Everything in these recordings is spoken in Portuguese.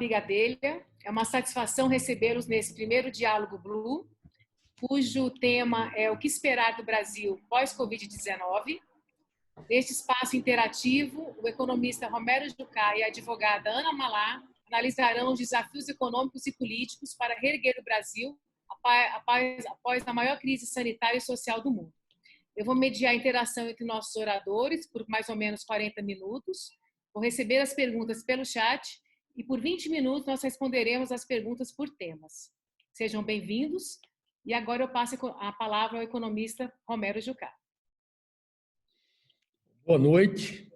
Brigadelha. É uma satisfação recebê-los nesse primeiro Diálogo Blue, cujo tema é o que esperar do Brasil pós-Covid-19. Neste espaço interativo, o economista Romero Jucá e a advogada Ana Malá analisarão os desafios econômicos e políticos para reerguer o Brasil após a maior crise sanitária e social do mundo. Eu vou mediar a interação entre nossos oradores por mais ou menos 40 minutos. Vou receber as perguntas pelo chat e por 20 minutos nós responderemos as perguntas por temas. Sejam bem-vindos. E agora eu passo a palavra ao economista Romero Jucá. Boa noite,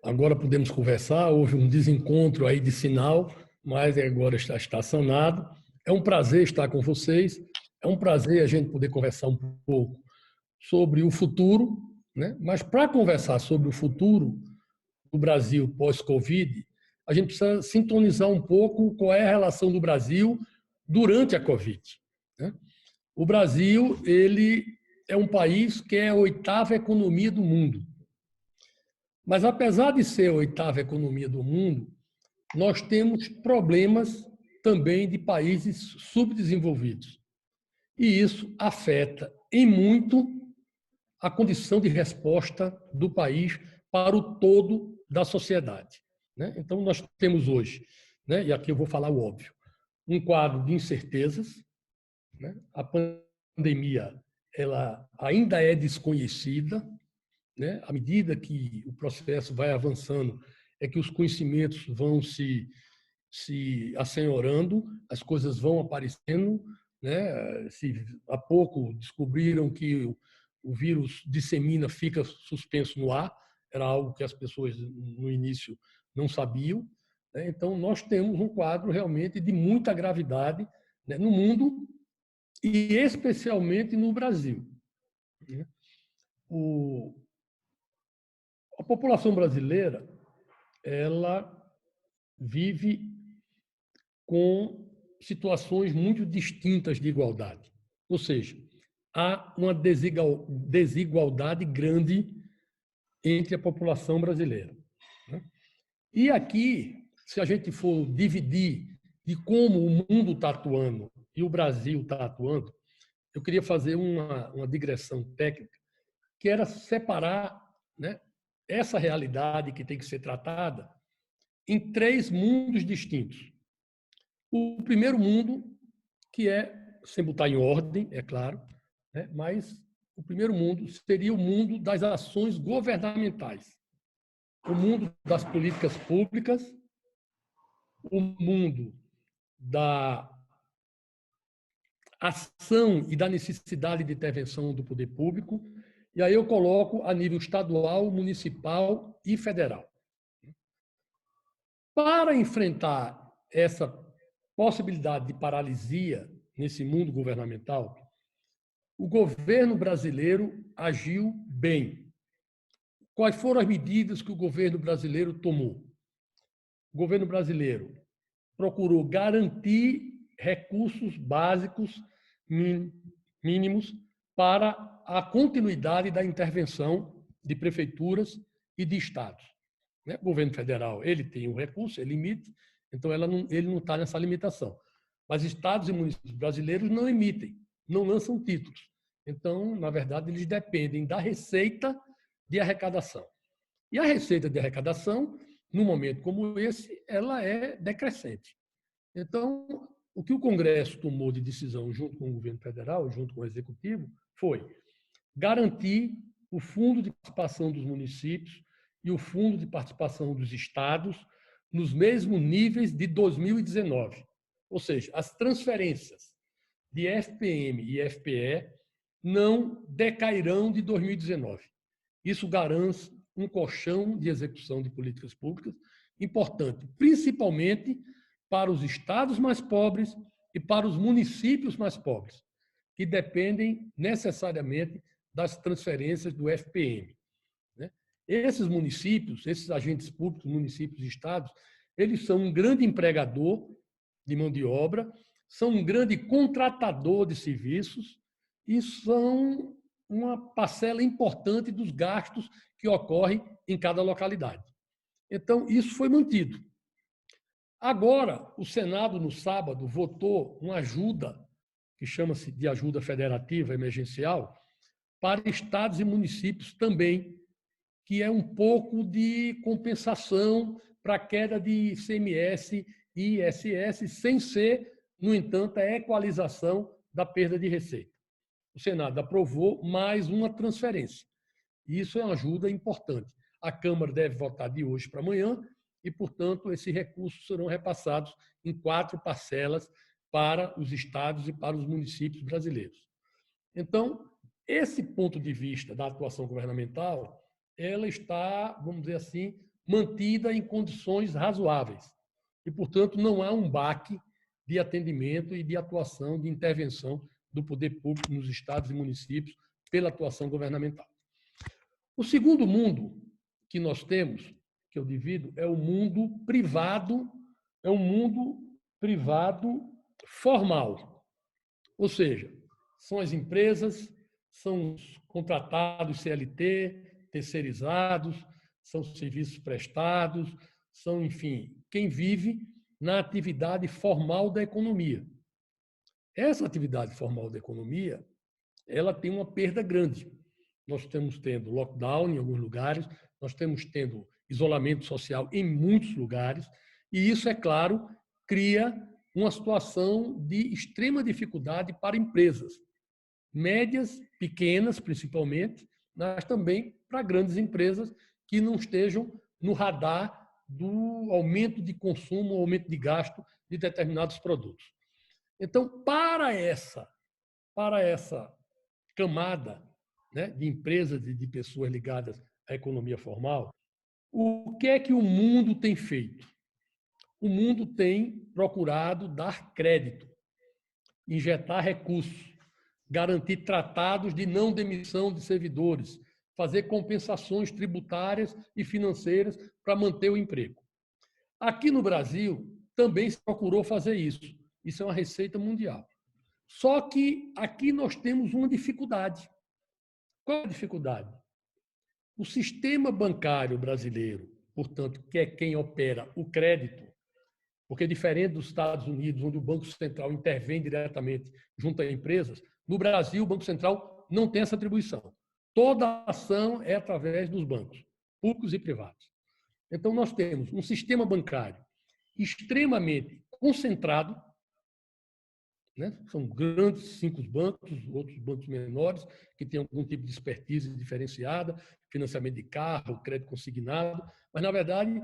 agora podemos conversar. Houve um desencontro aí de sinal, mas agora está sanado. É um prazer estar com vocês. É um prazer a gente poder conversar um pouco sobre o futuro, Mas para conversar sobre o futuro do Brasil pós-Covid, a gente precisa sintonizar um pouco qual é a relação do Brasil durante a Covid. O Brasil, ele é um país que é a 8ª economia do mundo. Mas, apesar de ser a 8ª economia do mundo, nós temos problemas também de países subdesenvolvidos. E isso afeta em muito a condição de resposta do país para o todo da sociedade. Então, nós temos hoje, e aqui eu vou falar o óbvio, um quadro de incertezas. A pandemia ela ainda é desconhecida. À medida que o processo vai avançando, é que os conhecimentos vão se assenhorando, as coisas vão aparecendo. Há pouco descobriram que o vírus dissemina, fica suspenso no ar, era algo que as pessoas no início não sabiam. Então, nós temos um quadro realmente de muita gravidade no mundo e especialmente no Brasil. A população brasileira ela vive com situações muito distintas de igualdade. Ou seja, há uma desigualdade grande entre a população brasileira. E aqui, se a gente for dividir de como o mundo está atuando e o Brasil está atuando, eu queria fazer uma digressão técnica, que era separar essa realidade que tem que ser tratada em 3 mundos distintos. O primeiro mundo, que é, sem botar em ordem, é claro, mas o primeiro mundo seria o mundo das ações governamentais, o mundo das políticas públicas, o mundo da ação e da necessidade de intervenção do poder público, e aí eu coloco a nível estadual, municipal e federal. Para enfrentar essa possibilidade de paralisia nesse mundo governamental, o governo brasileiro agiu bem. Quais foram as medidas que o governo brasileiro tomou? O governo brasileiro procurou garantir recursos básicos mínimos para a continuidade da intervenção de prefeituras e de estados. O governo federal ele tem um recurso, ele limite, então ele não está nessa limitação. Mas estados e municípios brasileiros não emitem, não lançam títulos. Então, na verdade, eles dependem da receita de arrecadação. E a receita de arrecadação, num momento como esse, ela é decrescente. Então, o que o Congresso tomou de decisão junto com o governo federal, junto com o Executivo, foi garantir o fundo de participação dos municípios e o fundo de participação dos estados nos mesmos níveis de 2019. Ou seja, as transferências de FPM e FPE não decairão de 2019. Isso garante um colchão de execução de políticas públicas importante, principalmente para os estados mais pobres e para os municípios mais pobres, que dependem necessariamente das transferências do FPM. Esses municípios, esses agentes públicos, municípios e estados, eles são um grande empregador de mão de obra, são um grande contratador de serviços e são uma parcela importante dos gastos que ocorrem em cada localidade. Então, isso foi mantido. Agora, o Senado, no sábado, votou uma ajuda, que chama-se de ajuda federativa emergencial, para estados e municípios também, que é um pouco de compensação para a queda de ICMS e ISS, sem ser, no entanto, a equalização da perda de receita. O Senado aprovou mais uma transferência. Isso é uma ajuda importante. A Câmara deve votar de hoje para amanhã e, portanto, esses recursos serão repassados em 4 parcelas para os estados e para os municípios brasileiros. Então, esse ponto de vista da atuação governamental, ela está, vamos dizer assim, mantida em condições razoáveis. E, portanto, não há um baque de atendimento e de atuação, de intervenção do poder público nos estados e municípios pela atuação governamental. O segundo mundo que nós temos, que eu divido, é o mundo privado, é um mundo privado formal. Ou seja, são as empresas, são os contratados CLT, terceirizados, são serviços prestados, são, enfim, quem vive na atividade formal da economia. Essa atividade formal da economia, ela tem uma perda grande. Nós estamos tendo lockdown em alguns lugares, nós estamos tendo isolamento social em muitos lugares, e isso, é claro, cria uma situação de extrema dificuldade para empresas, médias, pequenas, principalmente, mas também para grandes empresas que não estejam no radar do aumento de consumo, aumento de gasto de determinados produtos. Então, para essa camada, né, de empresas e de pessoas ligadas à economia formal, o que é que o mundo tem feito? O mundo tem procurado dar crédito, injetar recursos, garantir tratados de não demissão de servidores, fazer compensações tributárias e financeiras para manter o emprego. Aqui no Brasil, também se procurou fazer isso. Isso é uma receita mundial. Só que aqui nós temos uma dificuldade. Qual é a dificuldade? O sistema bancário brasileiro, portanto, que é quem opera o crédito, porque diferente dos Estados Unidos, onde o Banco Central intervém diretamente junto a empresas, no Brasil o Banco Central não tem essa atribuição. Toda a ação é através dos bancos, públicos e privados. Então, nós temos um sistema bancário extremamente concentrado, né? São grandes 5 bancos, outros bancos menores, que têm algum tipo de expertise diferenciada, financiamento de carro, crédito consignado, mas, na verdade,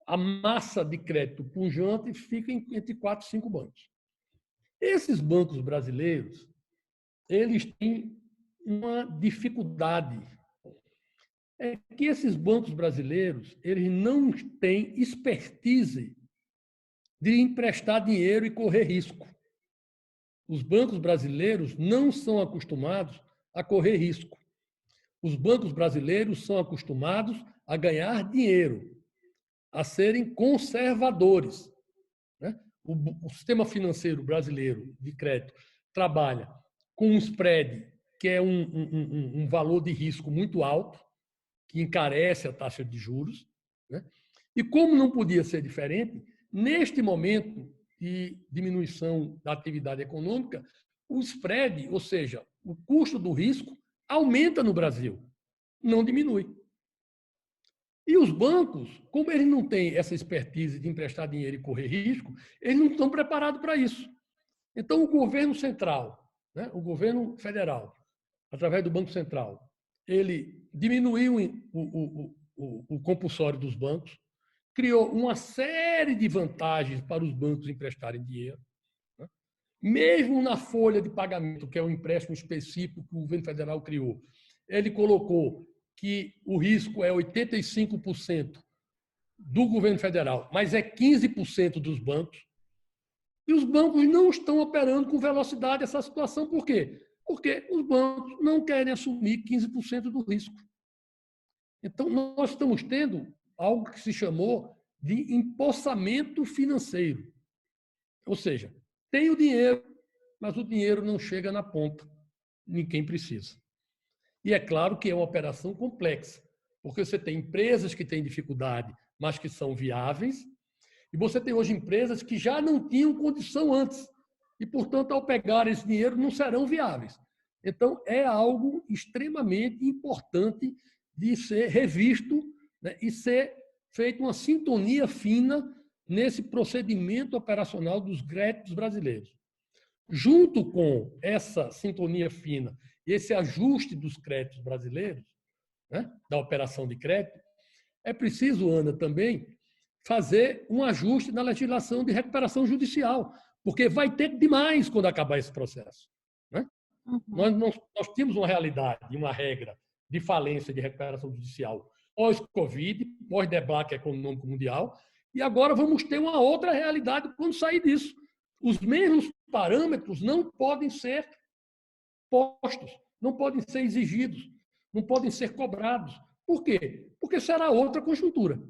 a massa de crédito pujante fica entre 4 e 5 bancos. Esses bancos brasileiros, eles têm uma dificuldade. É que esses bancos brasileiros, eles não têm expertise de emprestar dinheiro e correr risco. Os bancos brasileiros não são acostumados a correr risco. Os bancos brasileiros são acostumados a ganhar dinheiro, a serem conservadores. Né? O sistema financeiro brasileiro de crédito trabalha com um spread, que é um valor de risco muito alto, que encarece a taxa de juros. Né? E como não podia ser diferente, neste momento de diminuição da atividade econômica, o spread, ou seja, o custo do risco, aumenta no Brasil, não diminui. E os bancos, como eles não têm essa expertise de emprestar dinheiro e correr risco, eles não estão preparados para isso. Então, o governo central, né, o governo federal, através do Banco Central, ele diminuiu o compulsório dos bancos, criou uma série de vantagens para os bancos emprestarem dinheiro. Né? Mesmo na folha de pagamento, que é um empréstimo específico que o governo federal criou, ele colocou que o risco é 85% do governo federal, mas é 15% dos bancos. E os bancos não estão operando com velocidade essa situação. Por quê? Porque os bancos não querem assumir 15% do risco. Então, nós estamos tendo algo que se chamou de empossamento financeiro. Ou seja, tem o dinheiro, mas o dinheiro não chega na ponta. Ninguém precisa. E é claro que é uma operação complexa, porque você tem empresas que têm dificuldade, mas que são viáveis, E você tem hoje empresas que já não tinham condição antes e, portanto, ao pegar esse dinheiro, não serão viáveis. Então, é algo extremamente importante de ser revisto, né, e ser feita uma sintonia fina nesse procedimento operacional dos créditos brasileiros. Junto com essa sintonia fina e esse ajuste dos créditos brasileiros, né, da operação de crédito, é preciso, Ana, também fazer um ajuste na legislação de recuperação judicial, porque vai ter demais quando acabar esse processo. Né? Nós tínhamos uma realidade, uma regra de falência de recuperação judicial pós-Covid, pós-debate econômico mundial, e agora vamos ter uma outra realidade quando sair disso. Os mesmos parâmetros não podem ser postos, não podem ser exigidos, não podem ser cobrados. Por quê? Porque será outra conjuntura.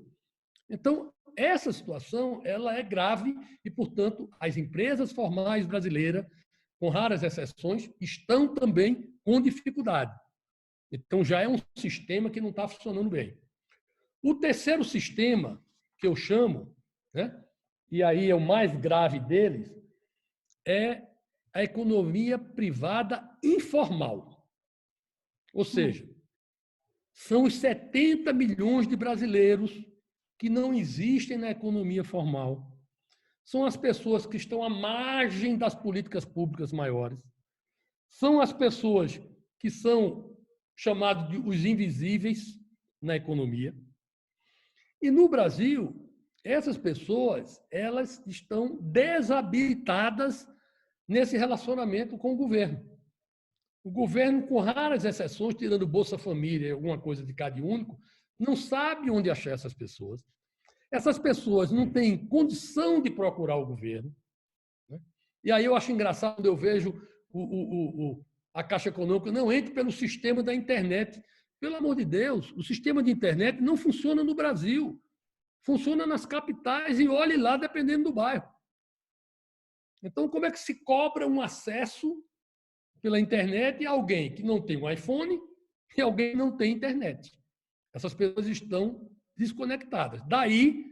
Então, essa situação ela é grave e, portanto, as empresas formais brasileiras, com raras exceções, estão também com dificuldade. Então, já é um sistema que não está funcionando bem. O terceiro sistema, que eu chamo, né, e aí é o mais grave deles, é a economia privada informal. Ou seja, são os 70 milhões de brasileiros que não existem na economia formal. São as pessoas que estão à margem das políticas públicas maiores. São as pessoas que são chamados de os invisíveis na economia. E no Brasil, essas pessoas, elas estão desabilitadas nesse relacionamento com o governo. O governo, com raras exceções, tirando Bolsa Família e alguma coisa de Cade Único, não sabe onde achar essas pessoas. Essas pessoas não têm condição de procurar o governo. Né? E aí eu acho engraçado quando eu vejo a Caixa Econômica não entra pelo sistema da internet. Pelo amor de Deus, o sistema de internet não funciona no Brasil. Funciona nas capitais e olhe lá, dependendo do bairro. Então, como é que se cobra um acesso pela internet a alguém que não tem um iPhone e alguém que não tem internet? Essas pessoas estão desconectadas. Daí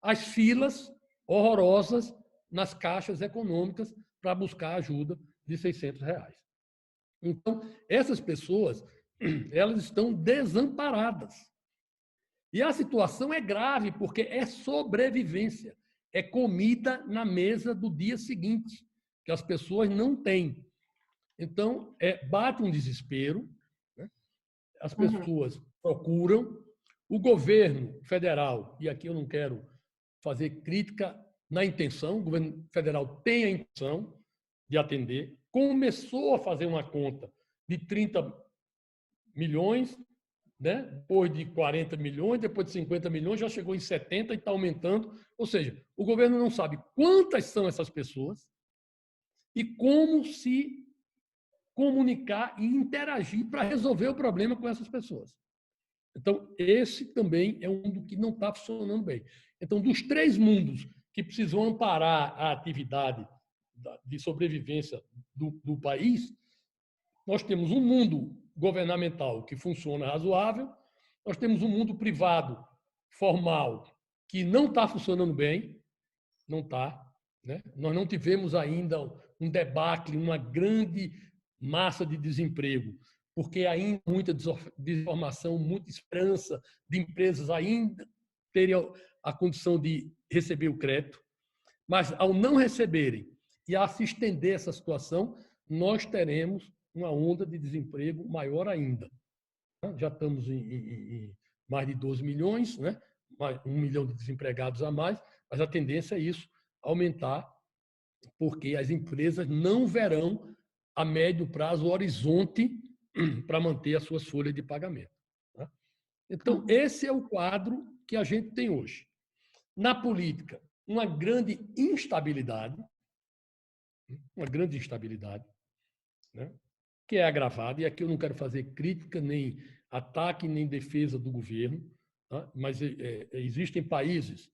as filas horrorosas nas caixas econômicas para buscar ajuda de R$ 600. Então, essas pessoas, elas estão desamparadas. E a situação é grave, porque é sobrevivência, é comida na mesa do dia seguinte, que as pessoas não têm. Então, bate um desespero, né? As pessoas procuram, o governo federal, e aqui eu não quero fazer crítica na intenção, o governo federal tem a intenção de atender, começou a fazer uma conta de 30 milhões, né? Depois de 40 milhões, depois de 50 milhões, já chegou em 70 e está aumentando. Ou seja, o governo não sabe quantas são essas pessoas e como se comunicar e interagir para resolver o problema com essas pessoas. Então, esse também é um mundo que não está funcionando bem. Então, dos três mundos que precisam amparar a atividade de sobrevivência do país, nós temos um mundo governamental que funciona razoável, nós temos um mundo privado formal que não está funcionando bem, não está, né? Nós não tivemos ainda um debacle, uma grande massa de desemprego, porque ainda muita desinformação, muita esperança de empresas ainda terem a condição de receber o crédito, mas ao não receberem e a se estender essa situação, nós teremos uma onda de desemprego maior ainda. Já estamos em mais de 12 milhões, né? 1 milhão de desempregados a mais, mas a tendência é isso, aumentar, porque as empresas não verão a médio prazo o horizonte para manter as suas folhas de pagamento. Então, esse é o quadro que a gente tem hoje. Na política, uma grande instabilidade, né? Que é agravada, e aqui eu não quero fazer crítica, nem ataque, nem defesa do governo, tá? Mas existem países,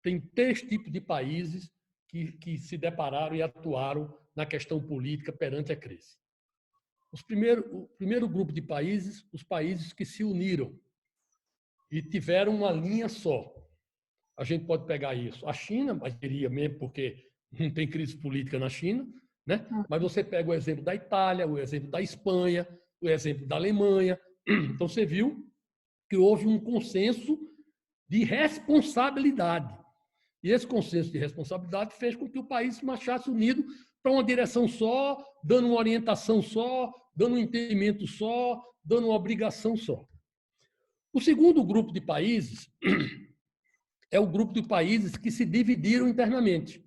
tem 3 tipos de países que se depararam e atuaram na questão política perante a crise. O primeiro grupo de países, os países que se uniram e tiveram uma linha só. A gente pode pegar isso. A China, mas diria mesmo porque não tem crise política na China, né? Mas você pega o exemplo da Itália, o exemplo da Espanha, o exemplo da Alemanha. Então, você viu que houve um consenso de responsabilidade. E esse consenso de responsabilidade fez com que o país se marchasse unido para uma direção só, dando uma orientação só, dando um entendimento só, dando uma obrigação só. O segundo grupo de países é o grupo de países que se dividiram internamente.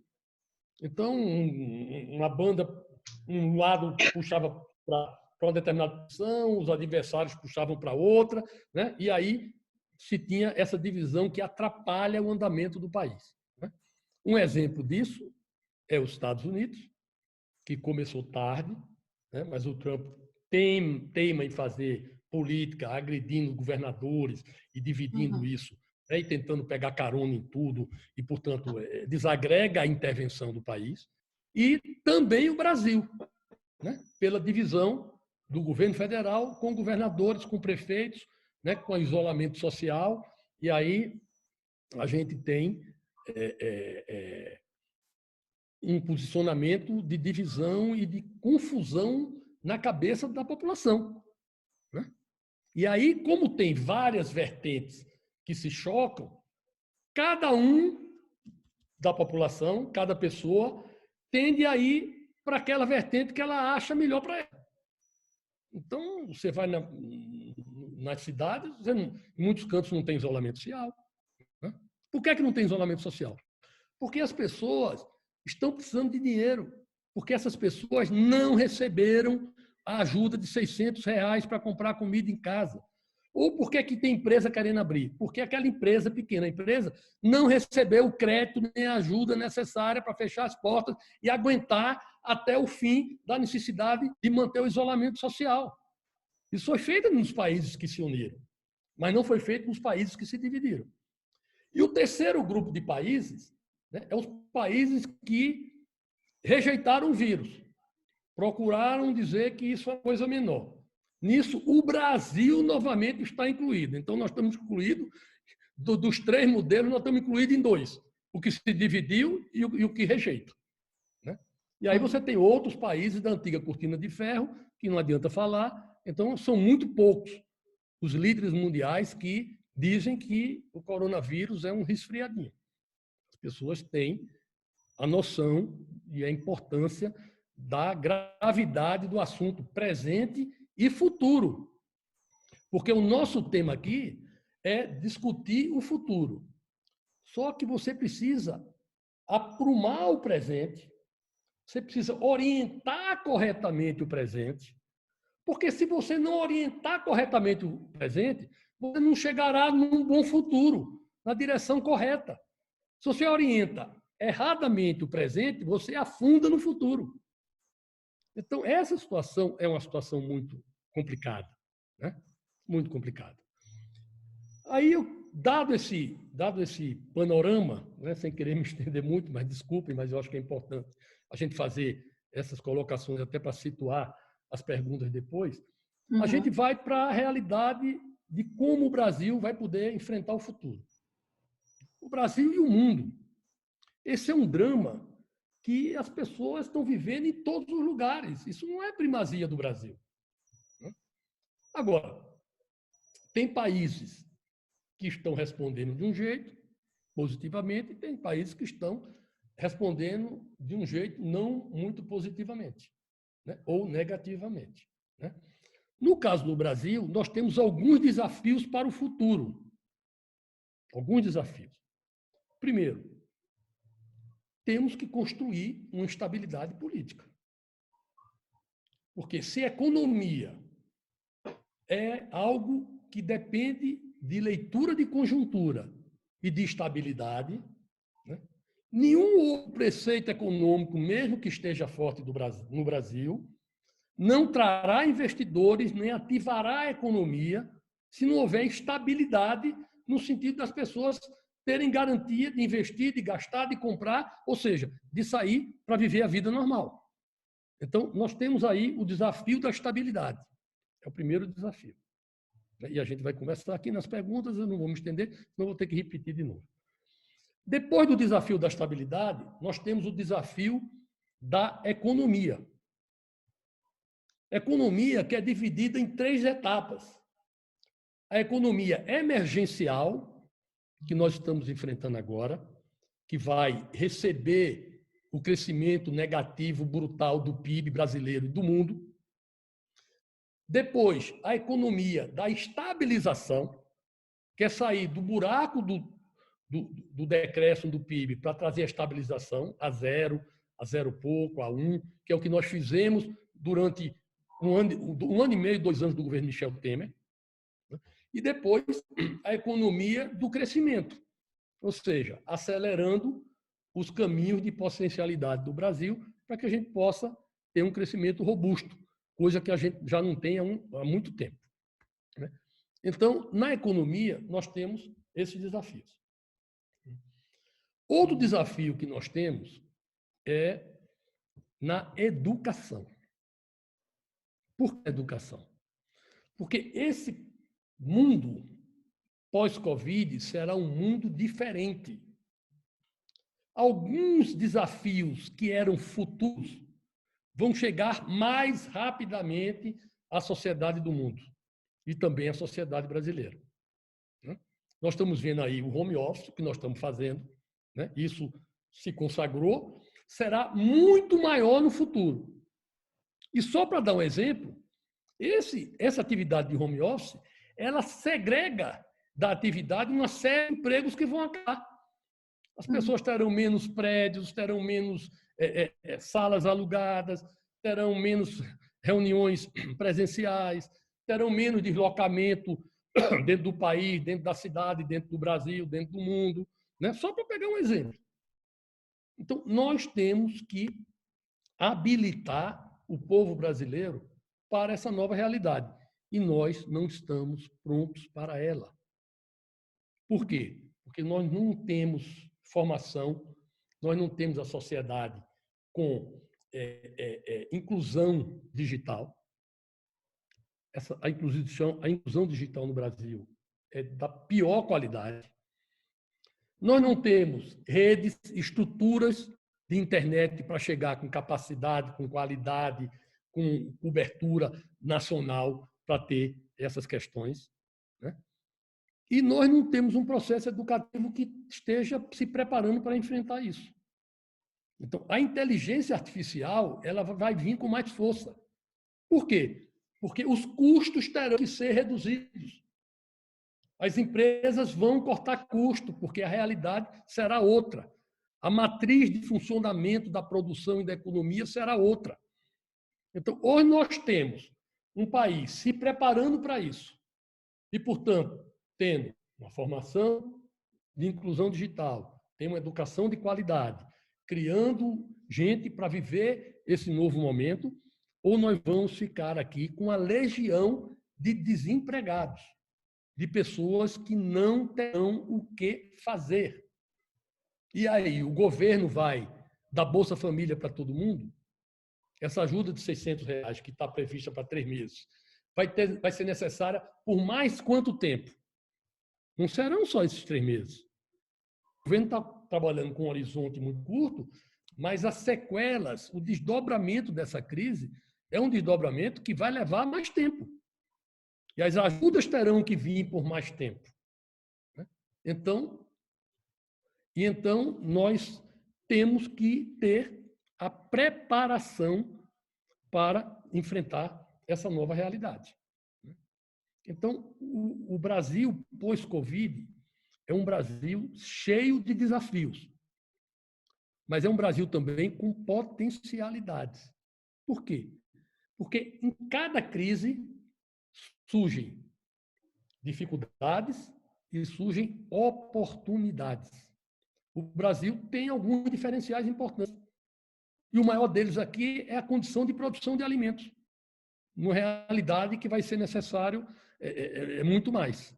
Então, uma banda, um lado puxava para uma determinada posição, os adversários puxavam para outra, né? E aí se tinha essa divisão que atrapalha o andamento do país. Né? Um exemplo disso é os Estados Unidos, que começou tarde, né? Mas o Trump teima em fazer política, agredindo governadores e dividindo isso, né? E tentando pegar carona em tudo, e, portanto, desagrega a intervenção do país. E também o Brasil, né? Pela divisão do governo federal com governadores, com prefeitos, né? Com isolamento social. E aí a gente tem um posicionamento de divisão e de confusão na cabeça da população. Né? E aí, como tem várias vertentes que se chocam, cada um da população, cada pessoa, tende a ir para aquela vertente que ela acha melhor para ela. Então, você vai nas cidades, em muitos cantos não tem isolamento social. Né? Por que não tem isolamento social? Porque as pessoas estão precisando de dinheiro, porque essas pessoas não receberam a ajuda de R$ 600 para comprar comida em casa. Ou porque que tem empresa querendo abrir? Porque aquela empresa, pequena empresa, não recebeu o crédito nem a ajuda necessária para fechar as portas e aguentar até o fim da necessidade de manter o isolamento social. Isso foi feito nos países que se uniram, mas não foi feito nos países que se dividiram. E o terceiro grupo de países, né, é os países que rejeitaram o vírus, procuraram dizer que isso é uma coisa menor. Nisso, o Brasil novamente está incluído. Então, nós estamos incluídos, dos 3 modelos, nós estamos incluídos em 2, o que se dividiu e o que rejeita. Né? E aí você tem outros países da antiga cortina de ferro, que não adianta falar. Então, são muito poucos os líderes mundiais que dizem que o coronavírus é um resfriadinho. As pessoas têm a noção e a importância da gravidade do assunto presente e futuro. Porque o nosso tema aqui é discutir o futuro. Só que você precisa aprumar o presente, você precisa orientar corretamente o presente, porque se você não orientar corretamente o presente, você não chegará num bom futuro, na direção correta. Se você orienta erradamente o presente, você afunda no futuro. Então, essa situação é uma situação muito complicada, né? Muito complicada. Aí, dado esse panorama, né, sem querer me estender muito, mas desculpem, mas eu acho que é importante a gente fazer essas colocações até para situar as perguntas depois, a gente vai para a realidade de como o Brasil vai poder enfrentar o futuro. O Brasil e o mundo. Esse é um drama que as pessoas estão vivendo em todos os lugares. Isso não é primazia do Brasil. Agora, tem países que estão respondendo de um jeito, positivamente, e tem países que estão respondendo de um jeito não muito positivamente, né? Ou negativamente. Né? No caso do Brasil, nós temos alguns desafios para o futuro. Alguns desafios. Primeiro, temos que construir uma estabilidade política. Porque se a economia é algo que depende de leitura de conjuntura e de estabilidade, né? Nenhum outro preceito econômico, mesmo que esteja forte no Brasil, não trará investidores nem ativará a economia se não houver estabilidade no sentido das pessoas terem garantia de investir, de gastar, de comprar, ou seja, de sair para viver a vida normal. Então, nós temos aí o desafio da estabilidade. É o primeiro desafio. E a gente vai conversar aqui nas perguntas, eu não vou me estender, senão vou ter que repetir de novo. Depois do desafio da estabilidade, nós temos o desafio da economia. Economia que é dividida em 3 etapas. A economia emergencial, que nós estamos enfrentando agora, que vai receber o crescimento negativo brutal do PIB brasileiro e do mundo. Depois, a economia da estabilização, que é sair do buraco do decréscimo do PIB para trazer a estabilização a zero pouco, a 1, que é o que nós fizemos durante um ano e meio, 2 anos do governo Michel Temer. E depois, a economia do crescimento, ou seja, acelerando os caminhos de potencialidade do Brasil para que a gente possa ter um crescimento robusto, coisa que a gente já não tem há muito tempo. Então, na economia, nós temos esses desafios. Outro desafio que nós temos é na educação. Por que educação? Porque esse mundo pós-Covid será um mundo diferente. Alguns desafios que eram futuros vão chegar mais rapidamente à sociedade do mundo e também à sociedade brasileira. Nós estamos vendo aí o home office, que nós estamos fazendo, isso se consagrou, será muito maior no futuro. E só para dar um exemplo, essa atividade de home office, ela segrega da atividade uma série de empregos que vão acabar. As pessoas terão menos prédios, terão menos salas alugadas, terão menos reuniões presenciais, terão menos deslocamento dentro do país, dentro da cidade, dentro do Brasil, dentro do mundo, Só para pegar um exemplo. Então, nós temos que habilitar o povo brasileiro para essa nova realidade. E nós não estamos prontos para ela. Por quê? Porque nós não temos formação, nós não temos a sociedade com inclusão digital. A inclusão digital no Brasil é da pior qualidade. Nós não temos redes, estruturas de internet para chegar com capacidade, com qualidade, com cobertura nacional para ter essas questões. E nós não temos um processo educativo que esteja se preparando para enfrentar isso. Então, a inteligência artificial ela vai vir com mais força. Por quê? Porque os custos terão que ser reduzidos. As empresas vão cortar custo, porque a realidade será outra. A matriz de funcionamento da produção e da economia será outra. Então, hoje nós temos um país se preparando para isso e, portanto, tendo uma formação de inclusão digital, tem uma educação de qualidade, criando gente para viver esse novo momento, ou nós vamos ficar aqui com a legião de desempregados, de pessoas que não terão o que fazer. E aí, o governo vai dar Bolsa Família para todo mundo? Essa ajuda de R$600 que está prevista para 3 meses vai ser necessária por mais quanto tempo? Não serão só esses 3 meses. O governo está trabalhando com um horizonte muito curto, mas as sequelas, o desdobramento dessa crise é um desdobramento que vai levar mais tempo. E as ajudas terão que vir por mais tempo. Então, nós temos que ter a preparação para enfrentar essa nova realidade. Então, o Brasil pós-Covid é um Brasil cheio de desafios, mas é um Brasil também com potencialidades. Por quê? Porque em cada crise surgem dificuldades e surgem oportunidades. O Brasil tem alguns diferenciais importantes. E o maior deles aqui é a condição de produção de alimentos. Uma realidade que vai ser necessário muito mais.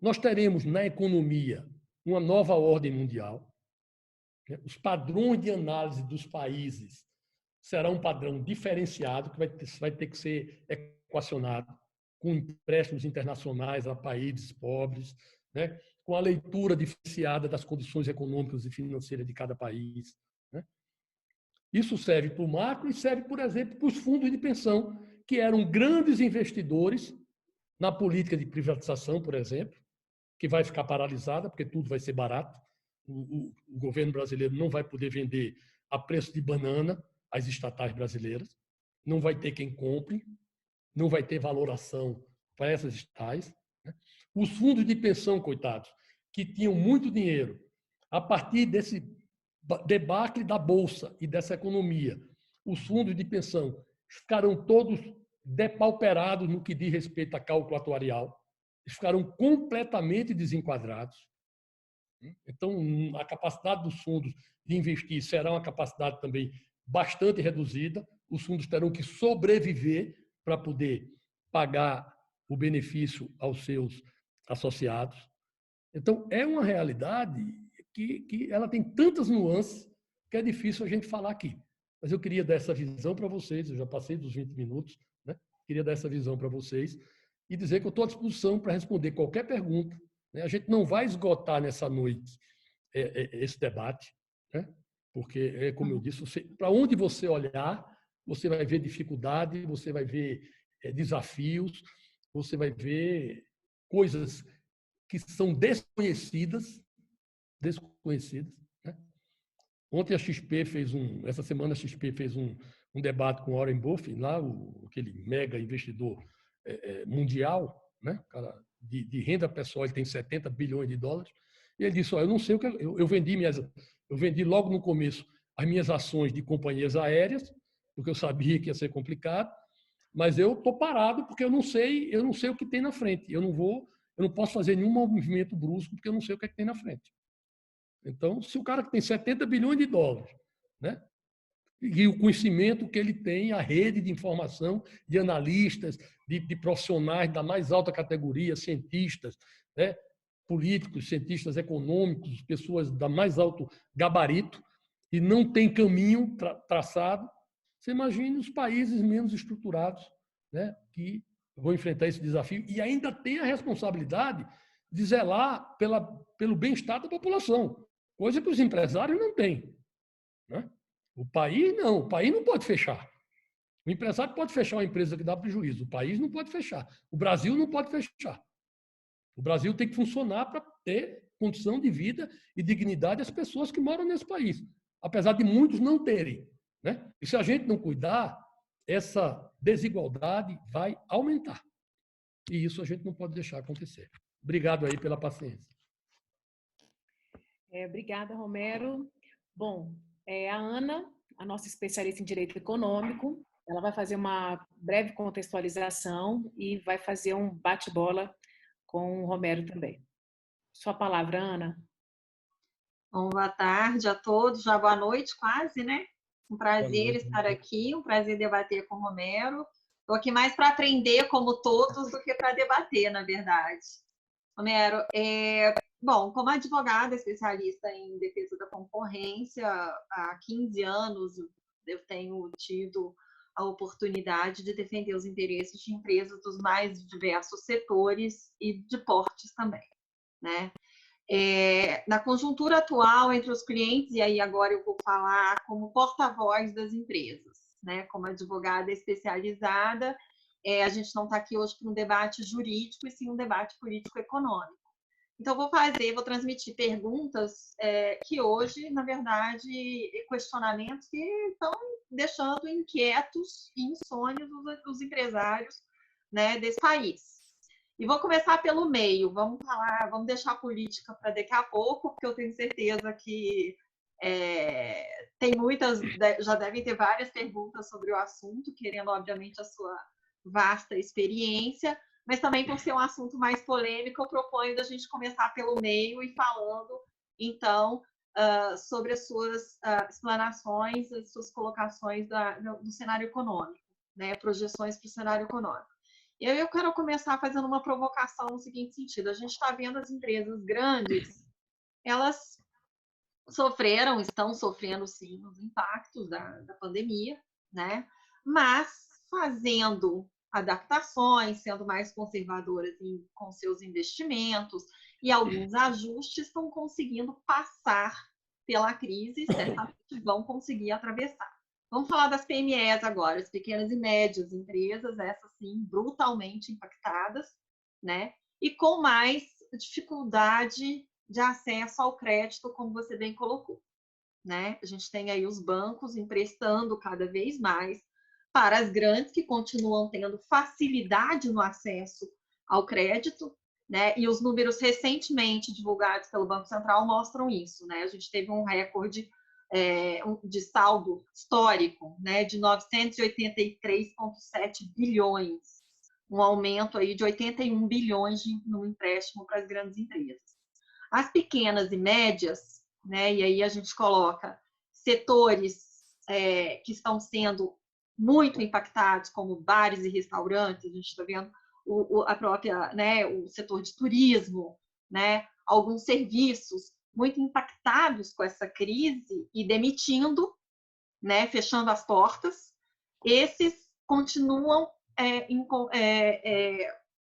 Nós teremos na economia uma nova ordem mundial. Os padrões de análise dos países serão um padrão diferenciado que vai ter que ser equacionado com empréstimos internacionais a países pobres, com a leitura diferenciada das condições econômicas e financeiras de cada país, né? Isso serve para o macro e serve, por exemplo, para os fundos de pensão, que eram grandes investidores na política de privatização, por exemplo, que vai ficar paralisada, porque tudo vai ser barato. O governo brasileiro não vai poder vender a preço de banana as estatais brasileiras, não vai ter quem compre, não vai ter valoração para essas estatais, né? Os fundos de pensão, coitados, que tinham muito dinheiro, a partir desse debacle da Bolsa e dessa economia, os fundos de pensão ficarão todos depauperados no que diz respeito a cálculo atuarial, eles ficarão completamente desenquadrados. Então, a capacidade dos fundos de investir será uma capacidade também bastante reduzida, os fundos terão que sobreviver para poder pagar o benefício aos seus associados. Então, é uma realidade que ela tem tantas nuances que é difícil a gente falar aqui. Mas eu queria dar essa visão para vocês, eu já passei dos 20 minutos, né? Queria dar essa visão para vocês e dizer que eu estou à disposição para responder qualquer pergunta, né? A gente não vai esgotar nessa noite esse debate, né? Porque, como eu disse, para onde você olhar, você vai ver dificuldade, você vai ver desafios, você vai ver coisas que são desconhecidas, né? Ontem a XP fez essa semana a XP fez um debate com Warren Buffett, lá aquele mega investidor mundial, né? Cara, de renda pessoal, ele tem 70 bilhões de dólares, e ele disse: eu não sei o que eu vendi logo no começo as minhas ações de companhias aéreas, porque eu sabia que ia ser complicado, mas eu estou parado porque eu não sei o que tem na frente. Eu não posso fazer nenhum movimento brusco porque eu não sei o que é que tem na frente. Então, se o cara que tem 70 bilhões de dólares, né, e o conhecimento que ele tem, a rede de informação de analistas, de profissionais da mais alta categoria, cientistas, né, políticos, cientistas econômicos, pessoas da mais alto gabarito, e não tem caminho traçado, você imagine os países menos estruturados, né, que vão enfrentar esse desafio e ainda tem a responsabilidade de zelar pelo bem-estar da população, coisa que os empresários não têm, né? O país não pode fechar. O empresário pode fechar uma empresa que dá prejuízo, o país não pode fechar. O Brasil não pode fechar. O Brasil tem que funcionar para ter condição de vida e dignidade às pessoas que moram nesse país, apesar de muitos não terem, né? E se a gente não cuidar, essa desigualdade vai aumentar. E isso a gente não pode deixar acontecer. Obrigado aí pela paciência. Obrigada, Romero. Bom, a Ana, a nossa especialista em direito econômico, ela vai fazer uma breve contextualização e vai fazer um bate-bola com o Romero também. Sua palavra, Ana. Bom, boa tarde a todos, já boa noite quase, né? Um prazer estar aqui, um prazer debater com o Romero. Estou aqui mais para aprender, como todos, do que para debater, na verdade. Romero, bom, como advogada especialista em defesa da concorrência, há 15 anos eu tenho tido a oportunidade de defender os interesses de empresas dos mais diversos setores e de portes também, né? Na conjuntura atual entre os clientes, e aí agora eu vou falar como porta-voz das empresas, né? Como advogada especializada, a gente não está aqui hoje para um debate jurídico, e sim um debate político-econômico. Então, vou transmitir perguntas que hoje, na verdade, questionamentos que estão deixando inquietos e insônios os empresários, né, desse país. E vou começar pelo meio, vamos deixar a política para daqui a pouco, porque eu tenho certeza que tem muitas, já devem ter várias perguntas sobre o assunto, querendo, obviamente, a sua vasta experiência, mas também por ser um assunto mais polêmico, eu proponho da gente começar pelo meio e falando, então, sobre as suas explanações, as suas colocações do cenário econômico, né, projeções para o cenário econômico. Eu quero começar fazendo uma provocação no seguinte sentido: a gente está vendo as empresas grandes, elas estão sofrendo, sim, os impactos da pandemia, né? Mas fazendo adaptações, sendo mais conservadoras com seus investimentos, e alguns ajustes estão conseguindo passar pela crise, certamente vão conseguir atravessar. Vamos falar das PMEs agora, as pequenas e médias empresas, essas sim, brutalmente impactadas, né? E com mais dificuldade de acesso ao crédito, como você bem colocou, né? A gente tem aí os bancos emprestando cada vez mais para as grandes, que continuam tendo facilidade no acesso ao crédito, né? E os números recentemente divulgados pelo Banco Central mostram isso, né? A gente teve um recorde de saldo histórico, né? De 983,7 bilhões, um aumento aí de 81 bilhões no empréstimo para as grandes empresas. As pequenas e médias, né? E aí a gente coloca setores que estão sendo muito impactados, como bares e restaurantes, a gente está vendo a própria, né, o setor de turismo, né, alguns serviços muito impactados com essa crise e demitindo, né, fechando as portas. Esses continuam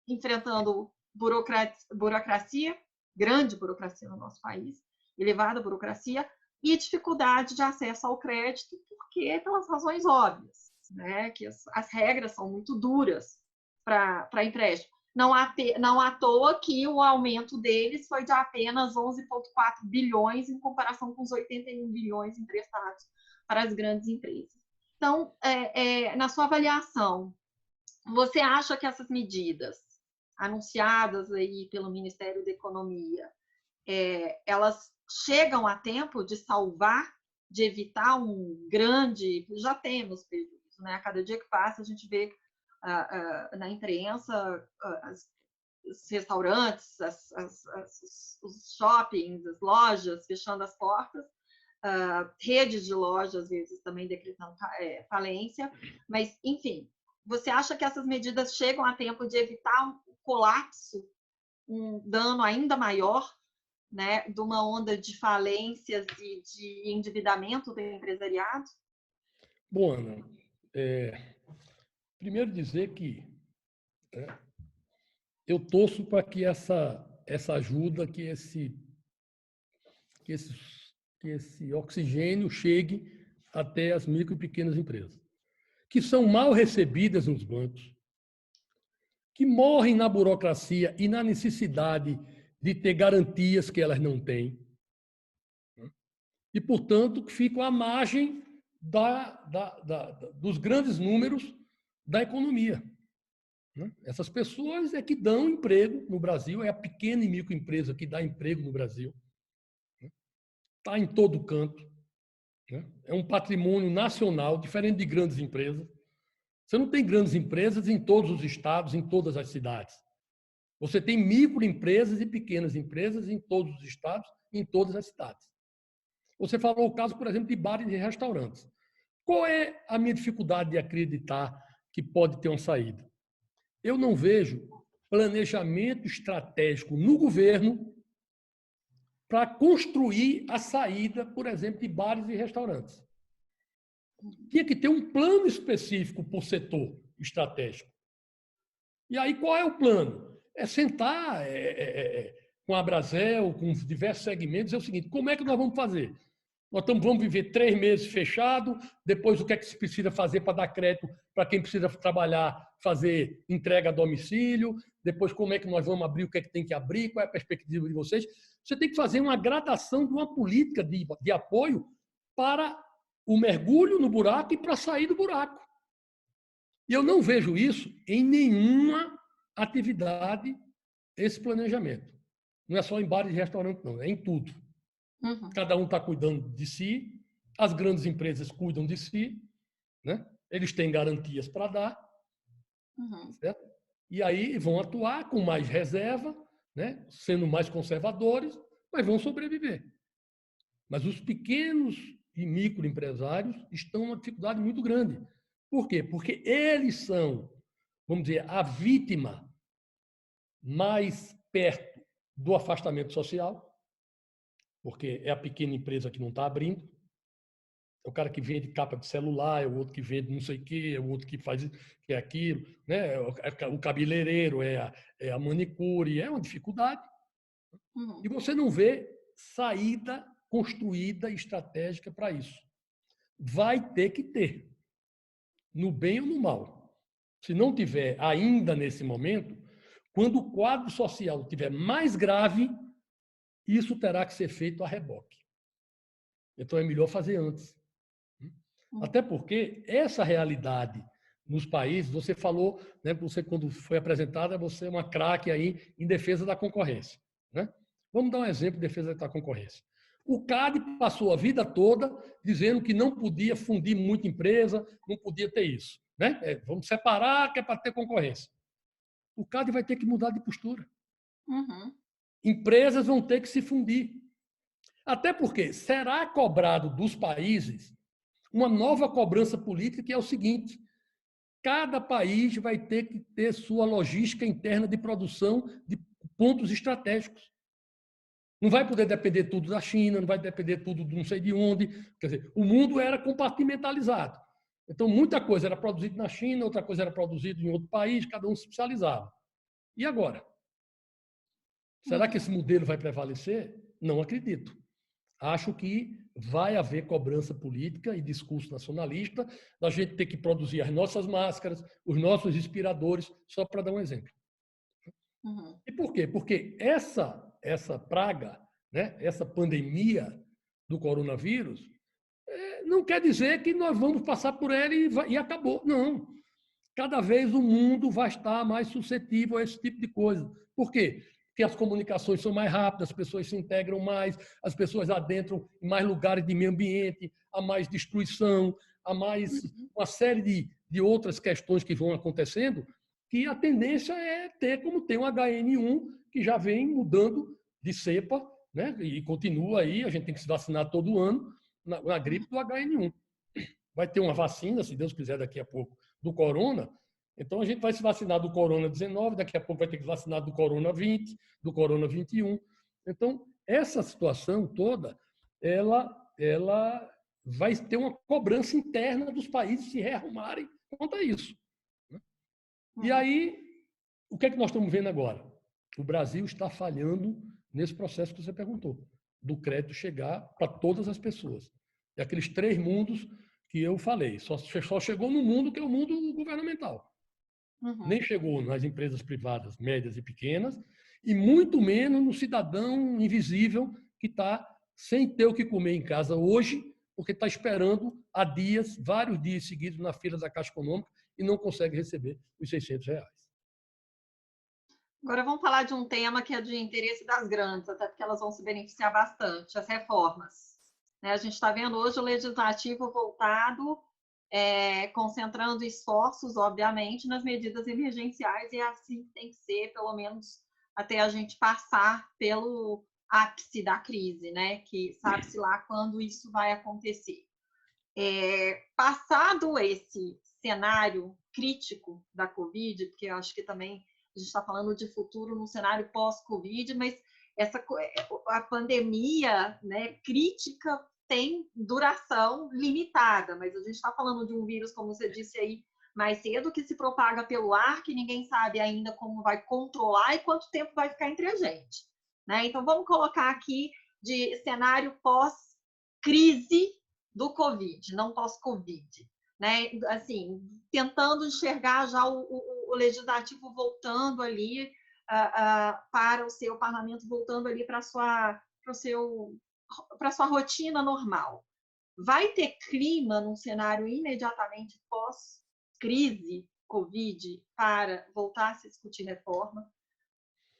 enfrentando burocracia, grande burocracia no nosso país, elevada burocracia, e dificuldade de acesso ao crédito, porque pelas razões óbvias, né, que as regras são muito duras para empréstimo. Não à toa que o aumento deles foi de apenas 11,4 bilhões em comparação com os 81 bilhões emprestados para as grandes empresas. Então, na sua avaliação, você acha que essas medidas anunciadas aí pelo Ministério da Economia, elas chegam a tempo de salvar, de evitar um grande... Já temos prejuízo, né? A cada dia que passa, a gente vê na imprensa os restaurantes, os shoppings, as lojas fechando as portas, redes de lojas, às vezes, também decretando falência. Mas, enfim, você acha que essas medidas chegam a tempo de evitar um colapso, um dano ainda maior, né, de uma onda de falências e de endividamento do empresariado? Bom, Ana, primeiro dizer que eu torço para que essa ajuda, que esse oxigênio chegue até as micro e pequenas empresas, que são mal recebidas nos bancos, que morrem na burocracia e na necessidade de ter garantias que elas não têm, e, portanto, que ficam à margem dos grandes números da economia. Essas pessoas é que dão emprego no Brasil, é a pequena e microempresa que dá emprego no Brasil. Está em todo canto. É um patrimônio nacional, diferente de grandes empresas. Você não tem grandes empresas em todos os estados, em todas as cidades. Você tem microempresas e pequenas empresas em todos os estados, em todas as cidades. Você falou o caso, por exemplo, de bares e restaurantes. Qual é a minha dificuldade de acreditar que pode ter uma saída? Eu não vejo planejamento estratégico no governo para construir a saída, por exemplo, de bares e restaurantes. Tinha que ter um plano específico por setor estratégico. E aí, qual é o plano? É sentar com a Abrazel, com diversos segmentos, é o seguinte, como é que nós vamos fazer? Nós vamos viver 3 meses fechado, depois o que é que se precisa fazer para dar crédito para quem precisa trabalhar, fazer entrega a domicílio, depois como é que nós vamos abrir, o que é que tem que abrir, qual é a perspectiva de vocês. Você tem que fazer uma gradação de uma política de apoio para o mergulho no buraco e para sair do buraco. E eu não vejo isso em nenhuma atividade, esse planejamento. Não é só em bares e restaurantes, não, é em tudo. Uhum. Cada um está cuidando de si, as grandes empresas cuidam de si, né? Eles têm garantias para dar, certo? E aí vão atuar com mais reserva, né? Sendo mais conservadores, mas vão sobreviver. Mas os pequenos e microempresários estão numa dificuldade muito grande. Por quê? Porque eles são, vamos dizer, a vítima mais perto do afastamento social, porque é a pequena empresa que não está abrindo, é o cara que vende capa de celular, é o outro que vende não sei o quê, é o outro que faz que é aquilo, né? O cabeleireiro, é a manicure, é uma dificuldade. E você não vê saída construída estratégica para isso. Vai ter que ter, no bem ou no mal. Se não tiver ainda nesse momento, quando o quadro social estiver mais grave, isso terá que ser feito a reboque. Então é melhor fazer antes. Até porque essa realidade nos países, você falou, né, você quando foi apresentada, você é uma craque aí em defesa da concorrência, né? Vamos dar um exemplo de defesa da concorrência. O CAD passou a vida toda dizendo que não podia fundir muita empresa, não podia ter isso, né? Vamos separar, que é para ter concorrência. O CAD vai ter que mudar de postura. Empresas vão ter que se fundir. Até porque será cobrado dos países uma nova cobrança política, que é o seguinte: cada país vai ter que ter sua logística interna de produção de pontos estratégicos. Não vai poder depender tudo da China, não vai depender tudo de não sei de onde. Quer dizer, o mundo era compartimentalizado. Então, muita coisa era produzida na China, outra coisa era produzida em outro país, cada um se especializava. E agora? Será que esse modelo vai prevalecer? Não acredito. Acho que vai haver cobrança política e discurso nacionalista, da gente ter que produzir as nossas máscaras, os nossos respiradores, só para dar um exemplo. E por quê? Porque essa praga, né, essa pandemia do coronavírus, não quer dizer que nós vamos passar por ela e acabou. Não. Cada vez o mundo vai estar mais suscetível a esse tipo de coisa. Por quê? Porque as comunicações são mais rápidas, as pessoas se integram mais, as pessoas adentram em mais lugares de meio ambiente, há mais destruição, há mais uma série de outras questões que vão acontecendo, que a tendência é ter como tem o HN1, que já vem mudando de cepa, né? E continua aí, a gente tem que se vacinar todo ano na gripe do HN1. Vai ter uma vacina, se Deus quiser, daqui a pouco, do corona. Então, a gente vai se vacinar do corona 19, daqui a pouco vai ter que se vacinar do corona 20, do corona 21. Então, essa situação toda, ela vai ter uma cobrança interna dos países se rearrumarem quanto a isso. E aí, o que é que nós estamos vendo agora? O Brasil está falhando nesse processo que você perguntou, do crédito chegar para todas as pessoas. E aqueles 3 mundos que eu falei, só chegou no mundo que é o mundo governamental. Nem chegou nas empresas privadas, médias e pequenas, e muito menos no cidadão invisível que está sem ter o que comer em casa hoje, porque está esperando há dias, vários dias seguidos na fila da Caixa Econômica e não consegue receber os R$ 600. Agora vamos falar de um tema que é de interesse das grandes, até porque elas vão se beneficiar bastante, as reformas. A gente está vendo hoje o legislativo voltado, concentrando esforços, obviamente, nas medidas emergenciais, e é assim que tem que ser, pelo menos até a gente passar pelo ápice da crise, né? Que sabe-se lá quando isso vai acontecer. Passado esse cenário crítico da Covid, porque eu acho que também a gente está falando de futuro no cenário pós-Covid, mas a pandemia, né, crítica tem duração limitada, mas a gente está falando de um vírus, como você disse aí mais cedo, que se propaga pelo ar, que ninguém sabe ainda como vai controlar e quanto tempo vai ficar entre a gente, né? Então, vamos colocar aqui de cenário pós-crise do Covid, não pós-Covid, né? Assim, tentando enxergar já o legislativo voltando ali para o seu parlamento, voltando ali para a sua rotina normal. Vai ter clima num cenário imediatamente pós-crise Covid para voltar a se discutir reforma?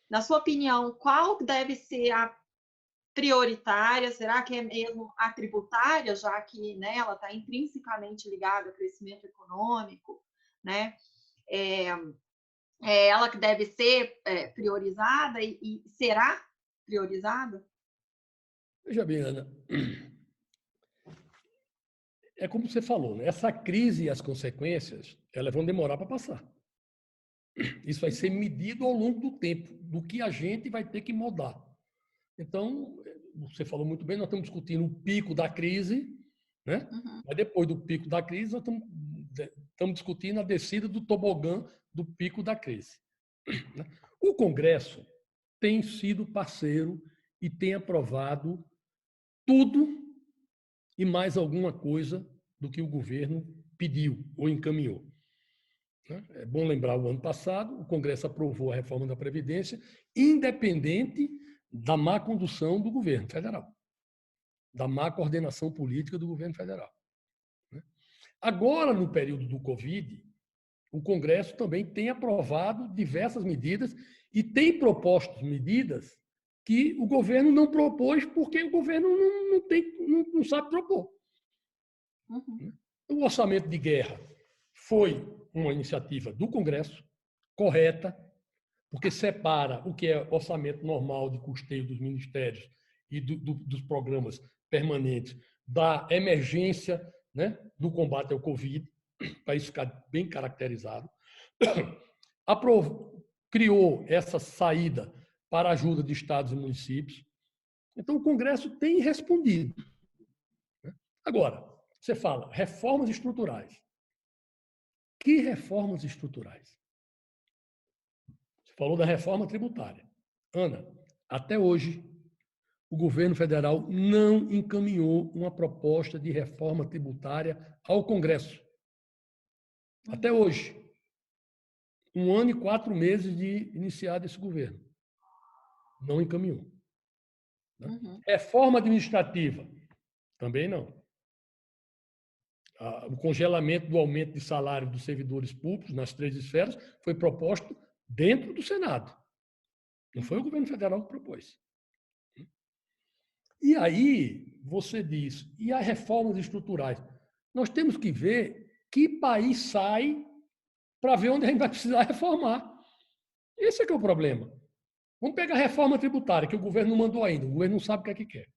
Na sua opinião, qual deve ser a prioritária? Será que é mesmo a tributária, já que, né, ela está intrinsecamente ligada ao crescimento econômico, né? Ela que deve ser priorizada e será priorizada? Veja bem, Ana, é como você falou, né? Essa crise e as consequências, elas vão demorar para passar. Isso vai ser medido ao longo do tempo, do que a gente vai ter que mudar. Então, você falou muito bem, nós estamos discutindo o pico da crise, né? Mas depois do pico da crise, nós estamos discutindo a descida do tobogã do pico da crise. O Congresso, tem sido parceiro e tem aprovado tudo e mais alguma coisa do que o governo pediu ou encaminhou. É bom lembrar, o ano passado, o Congresso aprovou a reforma da Previdência, independente da má condução do governo federal, da má coordenação política do governo federal. Agora, no período do Covid, o Congresso também tem aprovado diversas medidas e tem proposto medidas que o governo não propôs porque o governo não sabe propor. Uhum. O orçamento de guerra foi uma iniciativa do Congresso, correta, porque separa o que é orçamento normal de custeio dos ministérios e dos programas permanentes da emergência, né, do combate ao Covid, para isso ficar bem caracterizado. Criou essa saída para a ajuda de estados e municípios. Então, o Congresso tem respondido. Agora, você fala reformas estruturais. Que reformas estruturais? Você falou da reforma tributária. Ana, até hoje, o governo federal não encaminhou uma proposta de reforma tributária ao Congresso. Até hoje. 1 ano e 4 meses de iniciado esse governo. Não encaminhou. Uhum. Reforma administrativa. Também não. O congelamento do aumento de salário dos servidores públicos nas 3 esferas foi proposto dentro do Senado. Não foi o governo federal que propôs. E aí, você diz, e as reformas estruturais? Nós temos que ver que país sai para ver onde a gente vai precisar reformar. Esse é que é o problema. Vamos pegar a reforma tributária, que o governo não mandou ainda, o governo não sabe o que é que quer.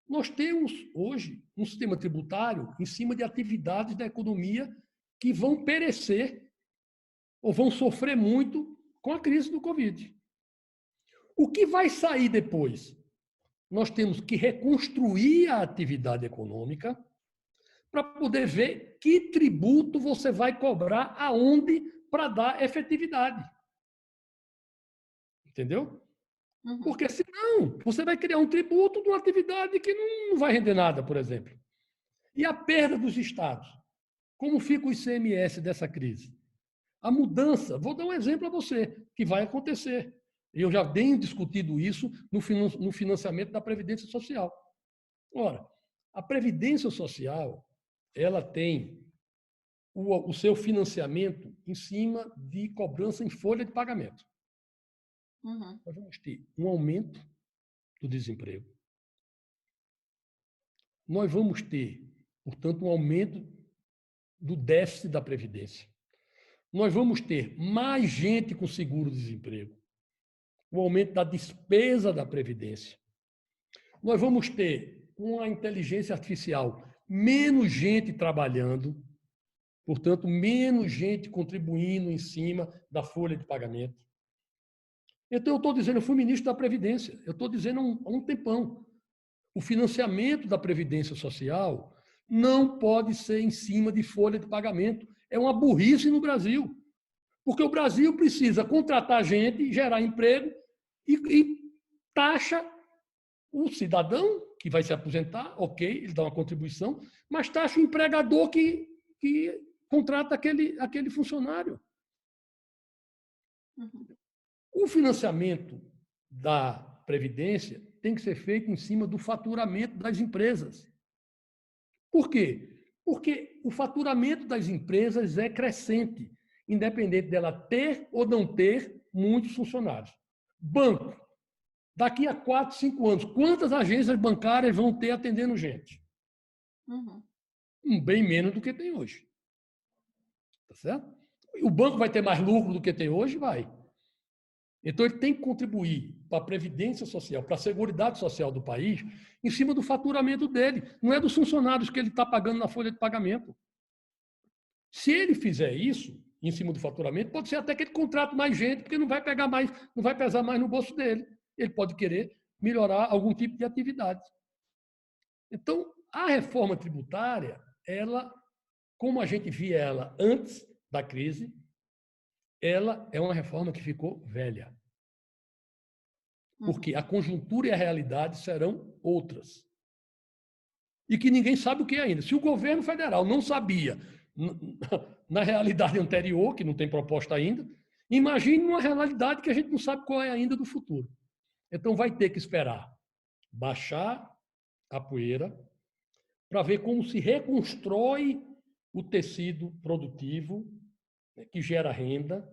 Nós temos, hoje, um sistema tributário em cima de atividades da economia que vão perecer ou vão sofrer muito com a crise do Covid. O que vai sair depois? Nós temos que reconstruir a atividade econômica para poder ver que tributo você vai cobrar aonde para dar efetividade. Entendeu? Uhum. Porque senão você vai criar um tributo de uma atividade que não vai render nada, por exemplo. E a perda dos estados? Como fica o ICMS dessa crise? A mudança, vou dar um exemplo a você, que vai acontecer. Eu já tenho discutido isso no financiamento da Previdência Social. Ora, a Previdência Social, ela tem o seu financiamento em cima de cobrança em folha de pagamento. Uhum. Nós vamos ter um aumento do desemprego. Nós vamos ter, portanto, um aumento do déficit da Previdência. Nós vamos ter mais gente com seguro-desemprego, o aumento da despesa da Previdência. Nós vamos ter, com a inteligência artificial, menos gente trabalhando, portanto, menos gente contribuindo em cima da folha de pagamento. Então, eu estou dizendo, eu fui ministro da Previdência, eu estou dizendo há um tempão, o financiamento da Previdência Social não pode ser em cima de folha de pagamento. É uma burrice no Brasil. Porque o Brasil precisa contratar gente, gerar emprego e taxa o cidadão que vai se aposentar, ok, ele dá uma contribuição, mas taxa o empregador que contrata aquele funcionário. Uhum. O financiamento da Previdência tem que ser feito em cima do faturamento das empresas. Por quê? Porque o faturamento das empresas é crescente, independente dela ter ou não ter muitos funcionários. Banco. Daqui a 4, 5 anos, quantas agências bancárias vão ter atendendo gente? Uhum. Bem menos do que tem hoje. Tá certo? O banco vai ter mais lucro do que tem hoje? Vai. Então, ele tem que contribuir para a Previdência Social, para a Seguridade Social do país, em cima do faturamento dele. Não é dos funcionários que ele está pagando na folha de pagamento. Se ele fizer isso, em cima do faturamento, pode ser até que ele contrate mais gente, porque não vai pegar mais, não vai pesar mais no bolso dele. Ele pode querer melhorar algum tipo de atividade. Então, a reforma tributária, ela, como a gente via ela antes da crise, ela é uma reforma que ficou velha. porque a conjuntura e a realidade serão outras. E que ninguém sabe o que é ainda. Se o governo federal não sabia, na realidade anterior, que não tem proposta ainda, imagine uma realidade que a gente não sabe qual é ainda do futuro. Então, vai ter que esperar baixar a poeira para ver como se reconstrói o tecido produtivo, né, que gera renda.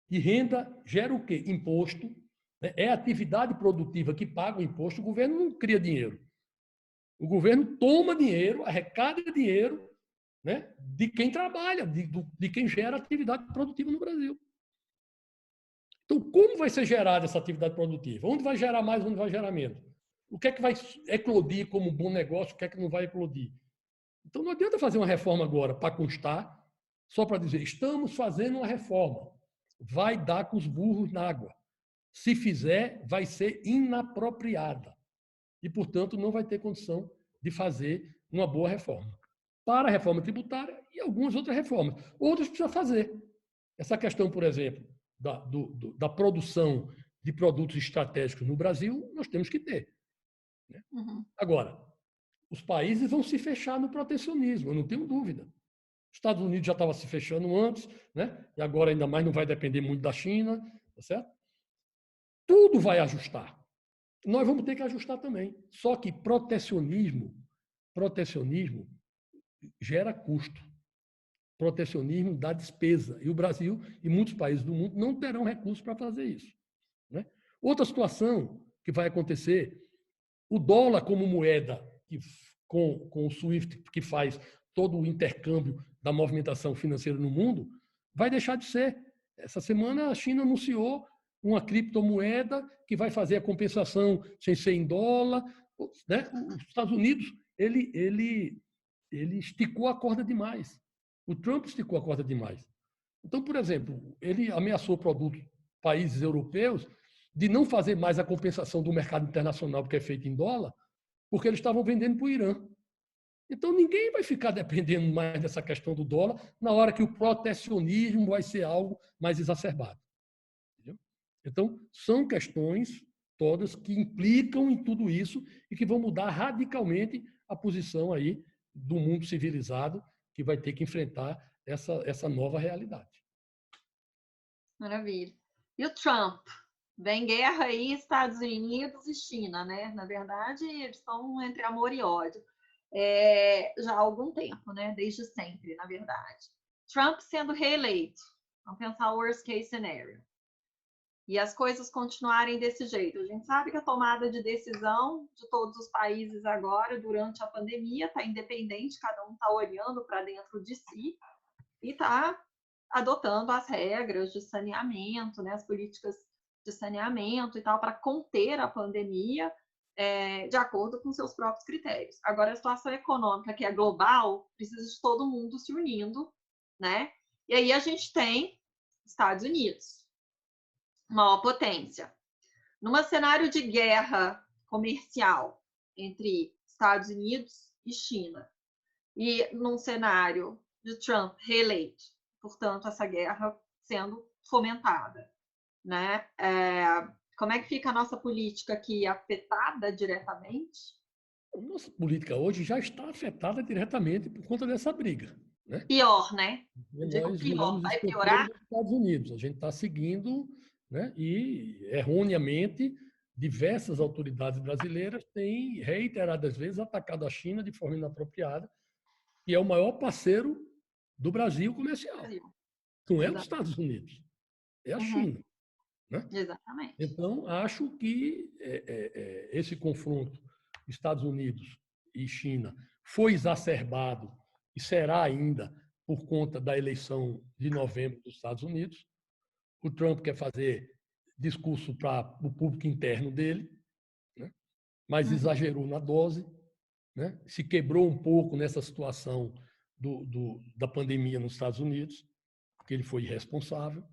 E renda gera o quê? Imposto. Né? É a atividade produtiva que paga o imposto. O governo não cria dinheiro. O governo toma dinheiro, arrecada dinheiro, né, de quem trabalha, de quem gera atividade produtiva no Brasil. Então, como vai ser gerada essa atividade produtiva? Onde vai gerar mais, onde vai gerar menos? O que é que vai eclodir como bom negócio, o que é que não vai eclodir? Então, não adianta fazer uma reforma agora para constar, só para dizer, estamos fazendo uma reforma. Vai dar com os burros na água. Se fizer, vai ser inapropriada. E, portanto, não vai ter condição de fazer uma boa reforma. Para a reforma tributária e algumas outras reformas. Outras precisa fazer. Essa questão, por exemplo, da produção de produtos estratégicos no Brasil, nós temos que ter. Né? Agora, os países vão se fechar no protecionismo, eu não tenho dúvida. Os Estados Unidos já estava se fechando antes, né? E agora ainda mais não vai depender muito da China, tá certo? Tudo vai ajustar. Nós vamos ter que ajustar também. Só que protecionismo gera custo. Protecionismo dá despesa. E o Brasil e muitos países do mundo não terão recursos para fazer isso. Né? Outra situação que vai acontecer, o dólar como moeda, com o SWIFT, que faz todo o intercâmbio da movimentação financeira no mundo, vai deixar de ser. Essa semana a China anunciou uma criptomoeda que vai fazer a compensação sem ser em dólar. Né? Os Estados Unidos, ele esticou a corda demais. O Trump esticou a corda demais. Então, por exemplo, ele ameaçou países europeus de não fazer mais a compensação do mercado internacional, porque é feito em dólar, porque eles estavam vendendo para o Irã. Então, ninguém vai ficar dependendo mais dessa questão do dólar na hora que o protecionismo vai ser algo mais exacerbado. Entendeu? Então, são questões todas que implicam em tudo isso e que vão mudar radicalmente a posição aí do mundo civilizado que vai ter que enfrentar essa nova realidade. Maravilha. E o Trump? Vem guerra aí, Estados Unidos e China, né? Na verdade, eles estão entre amor e ódio. Já há algum tempo, né? Desde sempre, na verdade. Trump sendo reeleito. Vamos pensar o worst case scenario. E as coisas continuarem desse jeito. A gente sabe que a tomada de decisão de todos os países agora, durante a pandemia, está independente, cada um está olhando para dentro de si e está adotando as regras de saneamento, né, as políticas de saneamento e tal, para conter a pandemia de acordo com seus próprios critérios. Agora, a situação econômica, que é global, precisa de todo mundo se unindo, né? E aí a gente tem Estados Unidos, maior potência. Num cenário de guerra comercial entre Estados Unidos e China, e num cenário de Trump reeleito, portanto, essa guerra sendo fomentada, né? Como é que fica a nossa política aqui afetada diretamente? A nossa política hoje já está afetada diretamente por conta dessa briga. Né? Pior, né? Nós viramos vai piorar? dos Estados Unidos. A gente está seguindo, né? E erroneamente diversas autoridades brasileiras têm reiteradas vezes atacado a China de forma inapropriada, que é o maior parceiro do Brasil comercial. Não é os Estados Unidos, é a China. Né? Exatamente. Então, acho que esse confronto Estados Unidos e China foi exacerbado e será ainda por conta da eleição de novembro dos Estados Unidos. O Trump quer fazer discurso para o público interno dele, né? Mas exagerou na dose, né? Se quebrou um pouco nessa situação da pandemia nos Estados Unidos, porque ele foi irresponsável,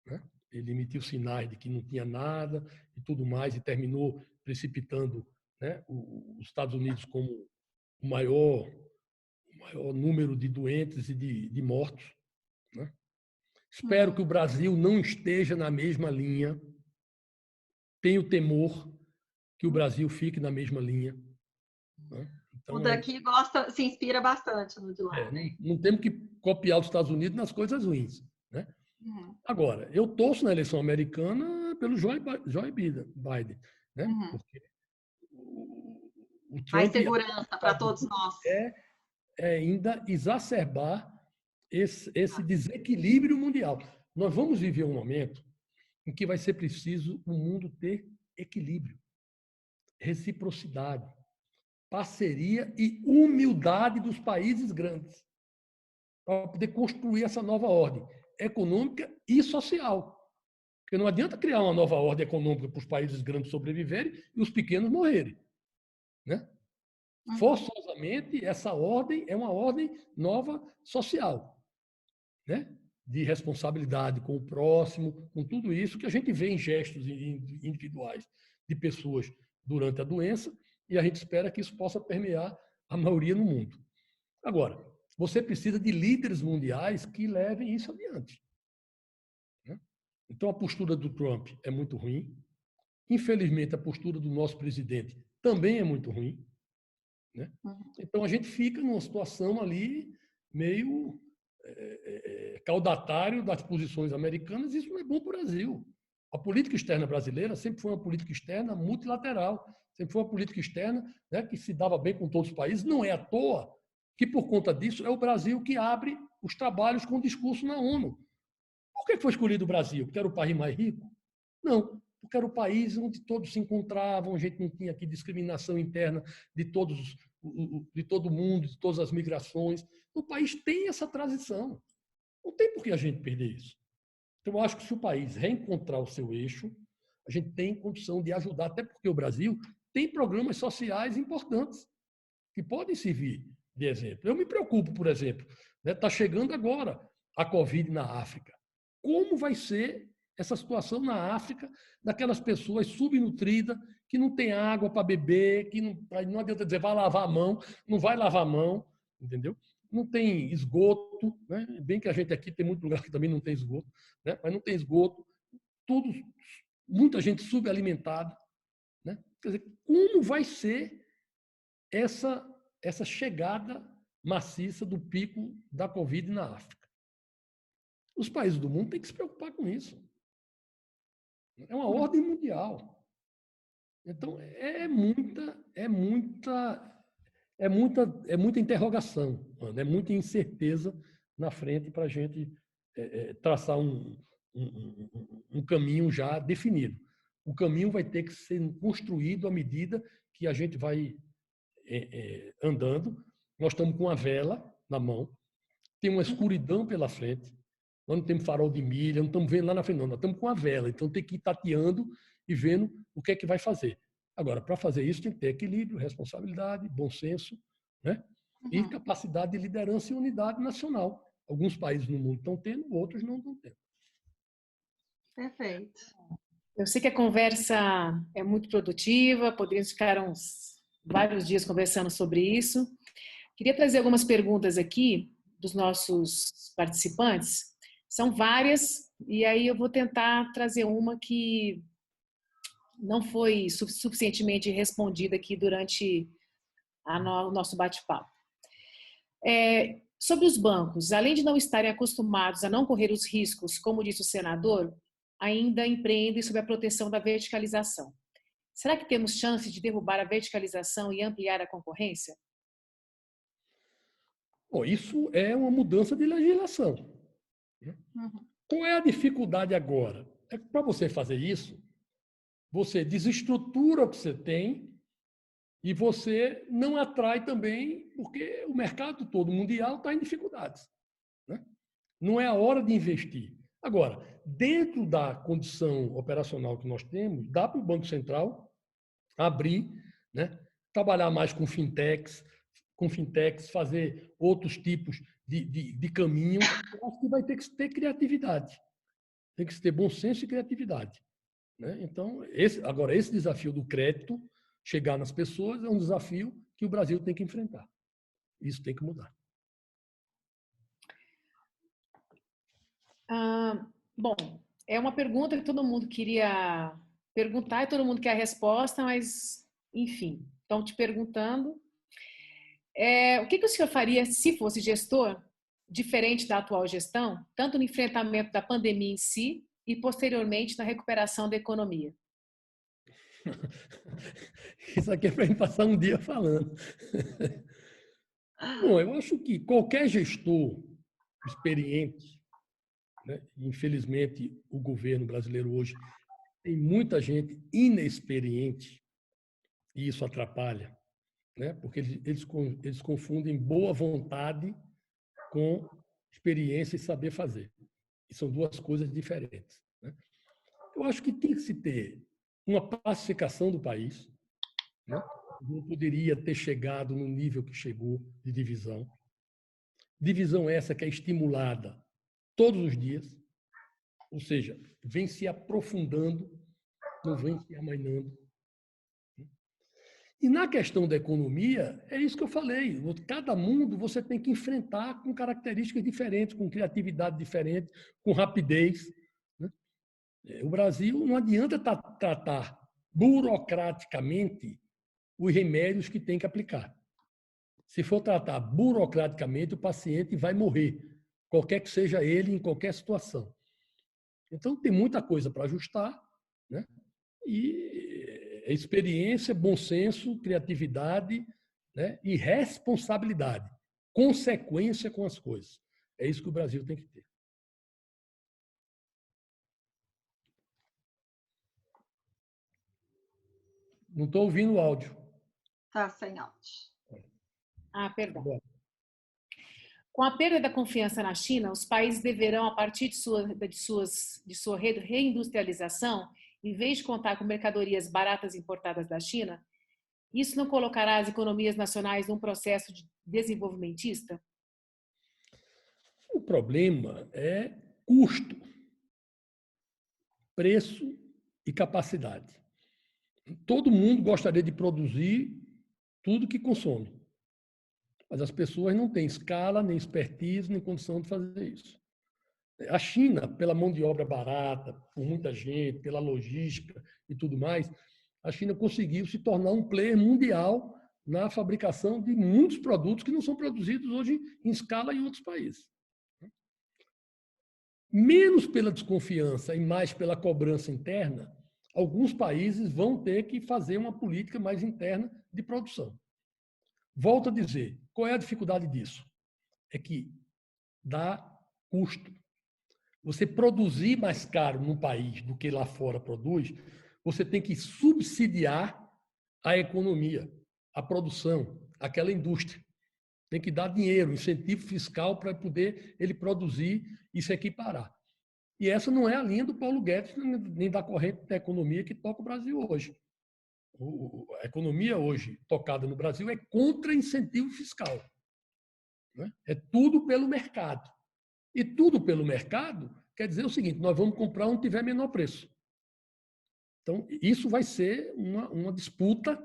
né? Ele emitiu sinais de que não tinha nada e tudo mais, e terminou precipitando, né, os Estados Unidos como o maior número de doentes e de mortos. Né? Espero que o Brasil não esteja na mesma linha, tenho temor que o Brasil fique na mesma linha. Né? O Então, daqui se inspira bastante no de lá, né? não temos que copiar os Estados Unidos nas coisas ruins. Né? Uhum. Agora, eu torço na eleição americana pelo Joe Biden, né? Uhum. Porque o Mais Trump segurança para todos nós. é ainda exacerbar esse desequilíbrio mundial. Nós vamos viver um momento em que vai ser preciso o mundo ter equilíbrio, reciprocidade, parceria e humildade dos países grandes para poder construir essa nova ordem econômica e social. Porque não adianta criar uma nova ordem econômica para os países grandes sobreviverem e os pequenos morrerem. Né? Forçosamente, essa ordem é uma ordem nova social, né? De responsabilidade com o próximo, com tudo isso que a gente vê em gestos individuais de pessoas durante a doença, e a gente espera que isso possa permear a maioria no mundo. Agora, você precisa de líderes mundiais que levem isso adiante. Né? Então, a postura do Trump é muito ruim. Infelizmente, a postura do nosso presidente também é muito ruim. Né? Então, a gente fica numa situação ali meio caudatário das posições americanas, e isso não é bom para o Brasil. A política externa brasileira sempre foi uma política externa multilateral, sempre foi uma política externa, né, que se dava bem com todos os países. Não é à toa que, por conta disso, é o Brasil que abre os trabalhos com discurso na ONU. Por que foi escolhido o Brasil? Porque era o país mais rico? Não, porque era o país onde todos se encontravam, a gente não tinha aqui discriminação interna de todo mundo, de todas as migrações. O país tem essa transição. Não tem por que a gente perder isso. Então, eu acho que se o país reencontrar o seu eixo, a gente tem condição de ajudar, até porque o Brasil tem programas sociais importantes que podem servir de exemplo. Eu me preocupo, por exemplo, está chegando agora a Covid na África. Como vai ser essa situação na África, daquelas pessoas subnutridas, que não tem água para beber, que não adianta dizer vai lavar a mão, não vai lavar a mão, entendeu? Não tem esgoto, né? Bem que a gente aqui tem muito lugar que também não tem esgoto, né? Mas não tem esgoto, tudo, muita gente subalimentada, né? Quer dizer, como vai ser essa chegada maciça do pico da Covid na África? Os países do mundo têm que se preocupar com isso. É uma ordem mundial. Então, é muita interrogação, é muita incerteza na frente para a gente traçar um caminho já definido. O caminho vai ter que ser construído à medida que a gente vai andando. Nós estamos com a vela na mão, tem uma escuridão pela frente, nós não temos farol de milha, não estamos vendo lá na frente, não. Nós estamos com a vela, então tem que ir tateando e vendo o que é que vai fazer. Agora, para fazer isso, tem que ter equilíbrio, responsabilidade, bom senso, né? E capacidade de liderança e unidade nacional. Alguns países no mundo estão tendo, outros não estão tendo. Perfeito. Eu sei que a conversa é muito produtiva, poderíamos ficar vários dias conversando sobre isso. Queria trazer algumas perguntas aqui dos nossos participantes. São várias, e aí eu vou tentar trazer uma que não foi suficientemente respondida aqui durante o nosso bate-papo. Sobre os bancos, além de não estarem acostumados a não correr os riscos, como disse o senador, ainda empreendem sob a proteção da verticalização. Será que temos chance de derrubar a verticalização e ampliar a concorrência? Bom, isso é uma mudança de legislação. Qual é a dificuldade agora? É que para você fazer isso, você desestrutura o que você tem e você não atrai também, porque o mercado todo mundial está em dificuldades. Né? Não é a hora de investir. Agora, dentro da condição operacional que nós temos, dá para o Banco Central abrir, né? Trabalhar mais com fintechs, fazer outros tipos de caminho. Eu acho que vai ter que ter criatividade. Tem que ter bom senso e criatividade. Né? Então, esse desafio do crédito, chegar nas pessoas, é um desafio que o Brasil tem que enfrentar. Isso tem que mudar. Bom, é uma pergunta que todo mundo queria perguntar e todo mundo quer a resposta, mas, enfim, estão te perguntando. O que o senhor faria se fosse gestor, diferente da atual gestão, tanto no enfrentamento da pandemia em si e, posteriormente, na recuperação da economia? Isso aqui é para gente passar um dia falando. Bom, eu acho que qualquer gestor experiente, né? Infelizmente, o governo brasileiro hoje tem muita gente inexperiente e isso atrapalha, né? Porque eles confundem boa vontade com experiência e saber fazer. E são duas coisas diferentes, né? Eu acho que tem que se ter uma pacificação do país, né? Não poderia ter chegado no nível que chegou de divisão. Divisão essa que é estimulada todos os dias, ou seja, vem se aprofundando, não vem se amainando. E na questão da economia, é isso que eu falei. Cada mundo você tem que enfrentar com características diferentes, com criatividade diferente, com rapidez, né? O Brasil não adianta tratar burocraticamente os remédios que tem que aplicar. Se for tratar burocraticamente, o paciente vai morrer, qualquer que seja ele, em qualquer situação. Então, tem muita coisa para ajustar, né? E experiência, bom senso, criatividade, né? E responsabilidade, consequência com as coisas. É isso que o Brasil tem que ter. Não estou ouvindo o áudio. Está sem áudio. Perdão. Bom. Com a perda da confiança na China, os países deverão, a partir de sua reindustrialização, em vez de contar com mercadorias baratas importadas da China, isso não colocará as economias nacionais num processo de desenvolvimentista? O problema é custo, preço e capacidade. Todo mundo gostaria de produzir tudo que consome, mas as pessoas não têm escala, nem expertise, nem condição de fazer isso. A China, pela mão de obra barata, por muita gente, pela logística e tudo mais, a China conseguiu se tornar um player mundial na fabricação de muitos produtos que não são produzidos hoje em escala em outros países. Menos pela desconfiança e mais pela cobrança interna, alguns países vão ter que fazer uma política mais interna de produção. Volto a dizer, qual é a dificuldade disso? É que dá custo. Você produzir mais caro num país do que lá fora produz, você tem que subsidiar a economia, a produção, aquela indústria. Tem que dar dinheiro, incentivo fiscal para poder ele produzir e se equiparar. E essa não é a linha do Paulo Guedes, nem da corrente da economia que toca o Brasil hoje. A economia hoje tocada no Brasil é contra incentivo fiscal, né? É tudo pelo mercado. E tudo pelo mercado quer dizer o seguinte: nós vamos comprar onde tiver menor preço. Então, isso vai ser uma disputa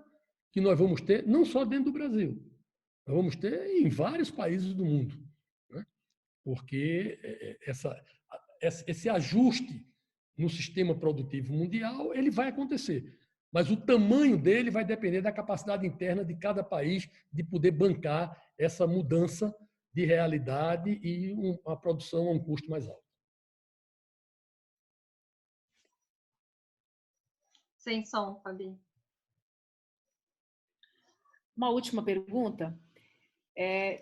que nós vamos ter, não só dentro do Brasil, nós vamos ter em vários países do mundo, né? Porque esse ajuste no sistema produtivo mundial ele vai acontecer. Mas o tamanho dele vai depender da capacidade interna de cada país de poder bancar essa mudança de realidade e uma produção a um custo mais alto. Sem som, Fabi. Uma última pergunta.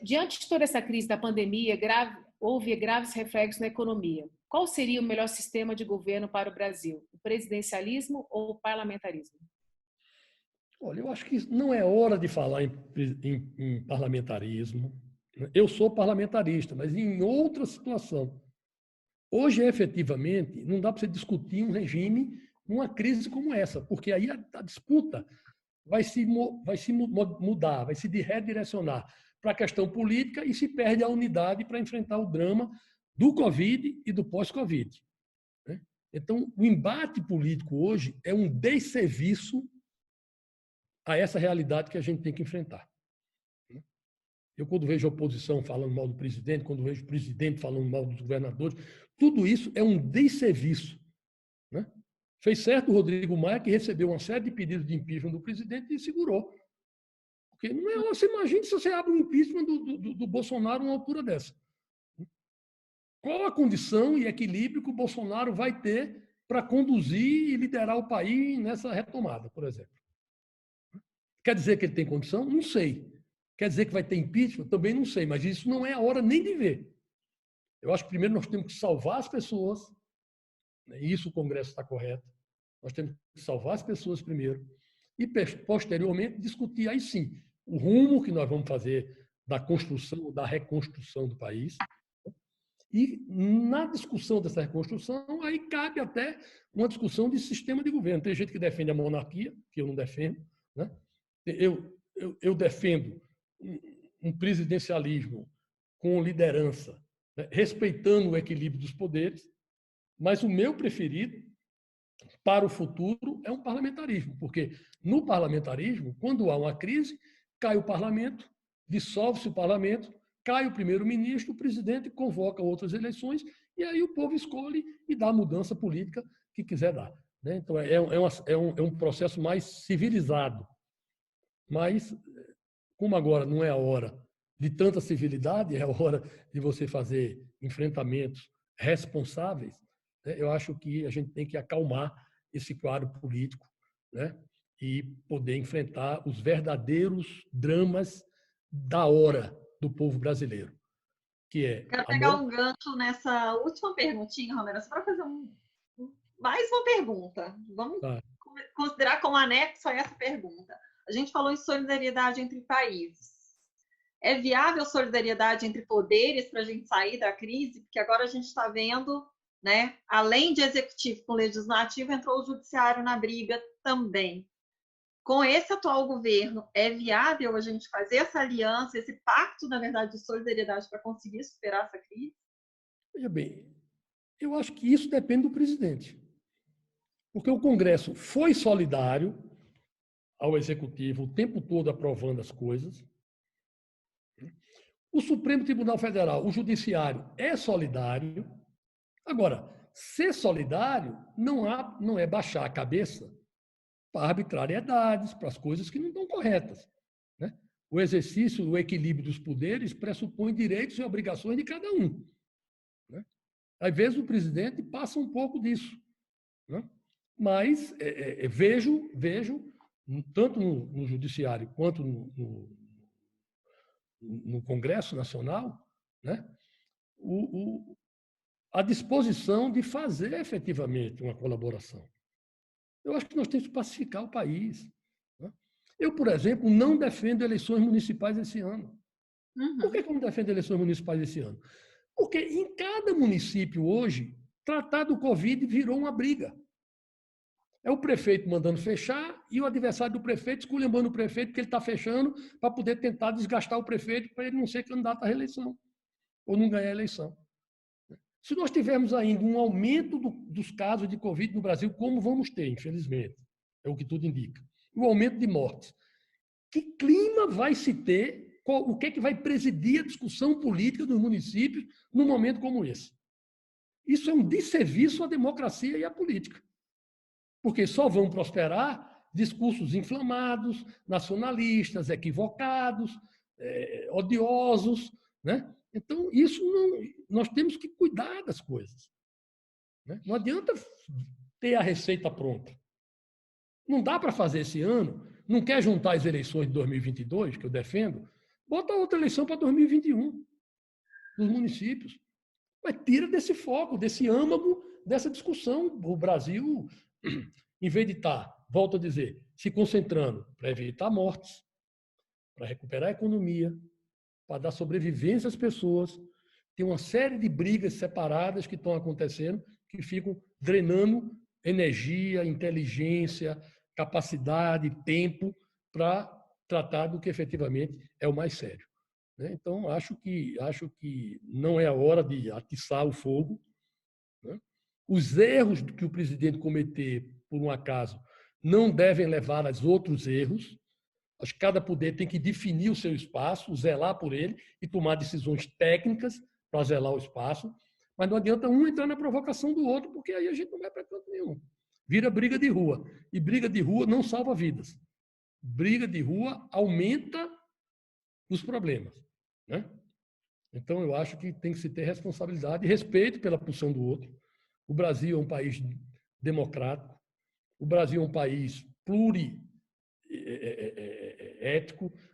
Diante de toda essa crise da pandemia, houve graves reflexos na economia. Qual seria o melhor sistema de governo para o Brasil? O presidencialismo ou o parlamentarismo? Olha, eu acho que não é hora de falar em parlamentarismo. Eu sou parlamentarista, mas em outra situação. Hoje, efetivamente, não dá para você discutir um regime numa crise como essa, porque aí a disputa vai se mudar, vai se redirecionar para a questão política e se perde a unidade para enfrentar o drama do Covid e do pós-Covid, né? Então, o embate político hoje é um desserviço a essa realidade que a gente tem que enfrentar. Eu, quando vejo a oposição falando mal do presidente, quando vejo o presidente falando mal dos governadores, tudo isso é um desserviço, né? Fez certo o Rodrigo Maia, que recebeu uma série de pedidos de impeachment do presidente e segurou. Porque não é, você imagina se você abre um impeachment do Bolsonaro numa altura dessa. Qual a condição e equilíbrio que o Bolsonaro vai ter para conduzir e liderar o país nessa retomada, por exemplo? Quer dizer que ele tem condição? Não sei. Quer dizer que vai ter impeachment? Também não sei, mas isso não é a hora nem de ver. Eu acho que primeiro nós temos que salvar as pessoas, e isso o Congresso está correto, nós temos que salvar as pessoas primeiro, e posteriormente discutir aí sim o rumo que nós vamos fazer da construção, da reconstrução do país. E na discussão dessa reconstrução, aí cabe até uma discussão de sistema de governo. Tem gente que defende a monarquia, que eu não defendo, né? Eu defendo um presidencialismo com liderança, né, respeitando o equilíbrio dos poderes, mas o meu preferido para o futuro é um parlamentarismo, porque no parlamentarismo, quando há uma crise, cai o parlamento, dissolve-se o parlamento, cai o primeiro-ministro, o presidente convoca outras eleições e aí o povo escolhe e dá a mudança política que quiser dar. Né? Então, é um processo mais civilizado. Mas, como agora não é a hora de tanta civilidade, é a hora de você fazer enfrentamentos responsáveis, né? Eu acho que a gente tem que acalmar esse quadro político, né? E poder enfrentar os verdadeiros dramas da hora do povo brasileiro, que é... Quero pegar um gancho nessa última perguntinha, Romero, só para fazer mais uma pergunta. Vamos considerar como anexo a essa pergunta. A gente falou em solidariedade entre países. É viável solidariedade entre poderes para a gente sair da crise? Porque agora a gente está vendo, né, além de executivo com legislativo, entrou o judiciário na briga também. Com esse atual governo, é viável a gente fazer essa aliança, esse pacto, na verdade, de solidariedade para conseguir superar essa crise? Veja bem, eu acho que isso depende do presidente. Porque o Congresso foi solidário ao Executivo o tempo todo aprovando as coisas. O Supremo Tribunal Federal, o Judiciário, é solidário. Agora, ser solidário não é baixar a cabeça para arbitrariedades, para as coisas que não estão corretas. Né? O exercício, o equilíbrio dos poderes pressupõe direitos e obrigações de cada um. Né? Às vezes o presidente passa um pouco disso. Né? Mas vejo, tanto no Judiciário quanto no Congresso Nacional, né? A disposição de fazer efetivamente uma colaboração. Eu acho que nós temos que pacificar o país. Né? Eu, por exemplo, não defendo eleições municipais esse ano. Por que eu não defendo eleições municipais esse ano? Porque em cada município hoje, tratar do Covid virou uma briga. É o prefeito mandando fechar e o adversário do prefeito esculhambando o prefeito que ele está fechando para poder tentar desgastar o prefeito para ele não ser candidato à reeleição ou não ganhar a eleição. Se nós tivermos ainda um aumento dos casos de Covid no Brasil, como vamos ter, infelizmente, é o que tudo indica, o aumento de mortes, que clima vai se ter, o que é que vai presidir a discussão política dos municípios num momento como esse? Isso é um desserviço à democracia e à política. Porque só vão prosperar discursos inflamados, nacionalistas, equivocados, odiosos, né? Então, isso não, nós temos que cuidar das coisas. Né? Não adianta ter a receita pronta. Não dá para fazer esse ano, não quer juntar as eleições de 2022, que eu defendo, bota outra eleição para 2021, nos municípios. Mas tira desse foco, desse âmago, dessa discussão. O Brasil, em vez de estar, volto a dizer, se concentrando para evitar mortes, para recuperar a economia, para dar sobrevivência às pessoas, tem uma série de brigas separadas que estão acontecendo, que ficam drenando energia, inteligência, capacidade, tempo para tratar do que efetivamente é o mais sério. Então, acho que não é a hora de atiçar o fogo. Os erros que o presidente cometer, por um acaso, não devem levar a outros erros. Acho que cada poder tem que definir o seu espaço, zelar por ele e tomar decisões técnicas para zelar o espaço. Mas não adianta um entrar na provocação do outro, porque aí a gente não vai para canto nenhum. vira briga de rua. E briga de rua não salva vidas. Briga de rua aumenta os problemas, né? Então, eu acho que tem que se ter responsabilidade e respeito pela posição do outro. O Brasil é um país democrático, o Brasil é um país pluriético,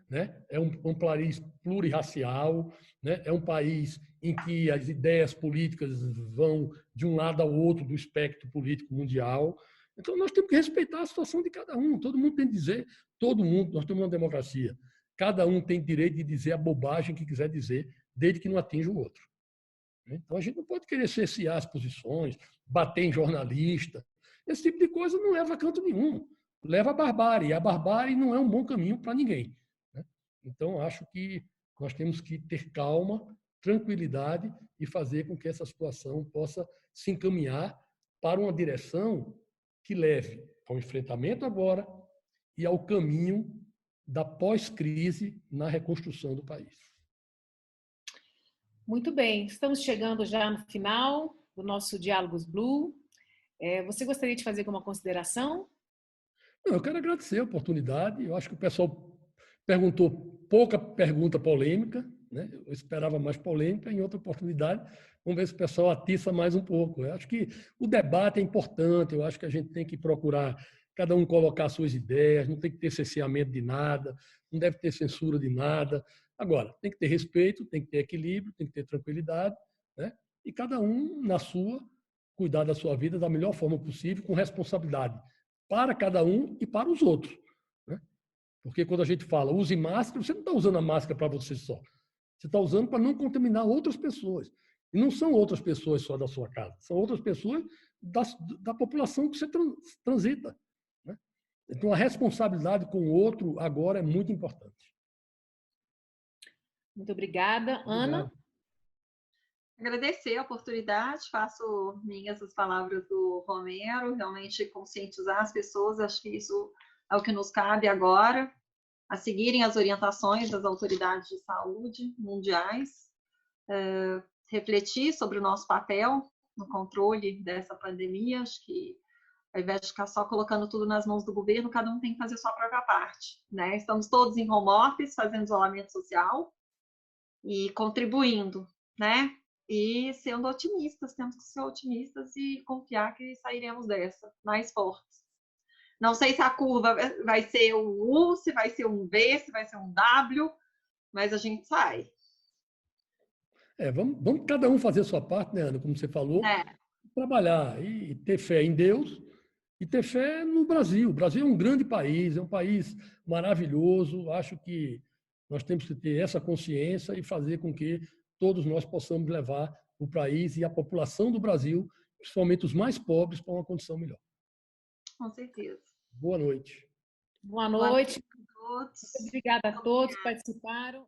né? É um país plurirracial, né? É um país em que as ideias políticas vão de um lado ao outro do espectro político mundial. Então, nós temos que respeitar a situação de cada um. Todo mundo tem que dizer, todo mundo, nós temos uma democracia. Cada um tem direito de dizer a bobagem que quiser dizer, desde que não atinja o outro. Então, a gente não pode querer cercear as posições, bater em jornalista. Esse tipo de coisa não leva a canto nenhum. Leva à barbárie. E a barbárie não é um bom caminho para ninguém. Então, acho que nós temos que ter calma, tranquilidade e fazer com que essa situação possa se encaminhar para uma direção que leve ao enfrentamento agora e ao caminho da pós-crise na reconstrução do país. Muito bem, estamos chegando já no final do nosso Diálogos Blue. Você gostaria de fazer alguma consideração? Eu quero agradecer a oportunidade. Eu acho que o pessoal perguntou pouca pergunta polêmica, né? Eu esperava mais polêmica. Em outra oportunidade, vamos ver se o pessoal atiça mais um pouco. Eu acho que o debate é importante. Eu acho que a gente tem que procurar cada um colocar suas ideias, não tem que ter cerceamento de nada, não deve ter censura de nada. Agora, tem que ter respeito, tem que ter equilíbrio, tem que ter tranquilidade, né? E cada um, na sua, cuidar da sua vida da melhor forma possível, com responsabilidade para cada um e para os outros, né? Porque quando a gente fala use máscara, você não está usando a máscara para você só. Você está usando para não contaminar outras pessoas. E não são outras pessoas só da sua casa, são outras pessoas da população que você transita, né? Então, a responsabilidade com o outro agora é muito importante. Muito obrigada. Ana? Agradecer a oportunidade, faço minhas as palavras do Romero, realmente conscientizar as pessoas, acho que isso é o que nos cabe agora, a seguirem as orientações das autoridades de saúde mundiais, refletir sobre o nosso papel no controle dessa pandemia. Acho que, ao invés de ficar só colocando tudo nas mãos do governo, cada um tem que fazer a sua própria parte, né? Estamos todos em home office, fazendo isolamento social e contribuindo, né? E sendo otimistas, temos que ser otimistas e confiar que sairemos dessa mais fortes. Não sei se a curva vai ser um U, se vai ser um V, se vai ser um W, mas a gente sai. Vamos cada um fazer a sua parte, né, Ana? Como você falou, trabalhar e ter fé em Deus e ter fé no Brasil. O Brasil é um grande país, é um país maravilhoso. Acho que nós temos que ter essa consciência e fazer com que todos nós possamos levar o país e a população do Brasil, principalmente os mais pobres, para uma condição melhor. Com certeza. Boa noite. Boa noite. Boa noite a todos. Obrigada a todos que participaram.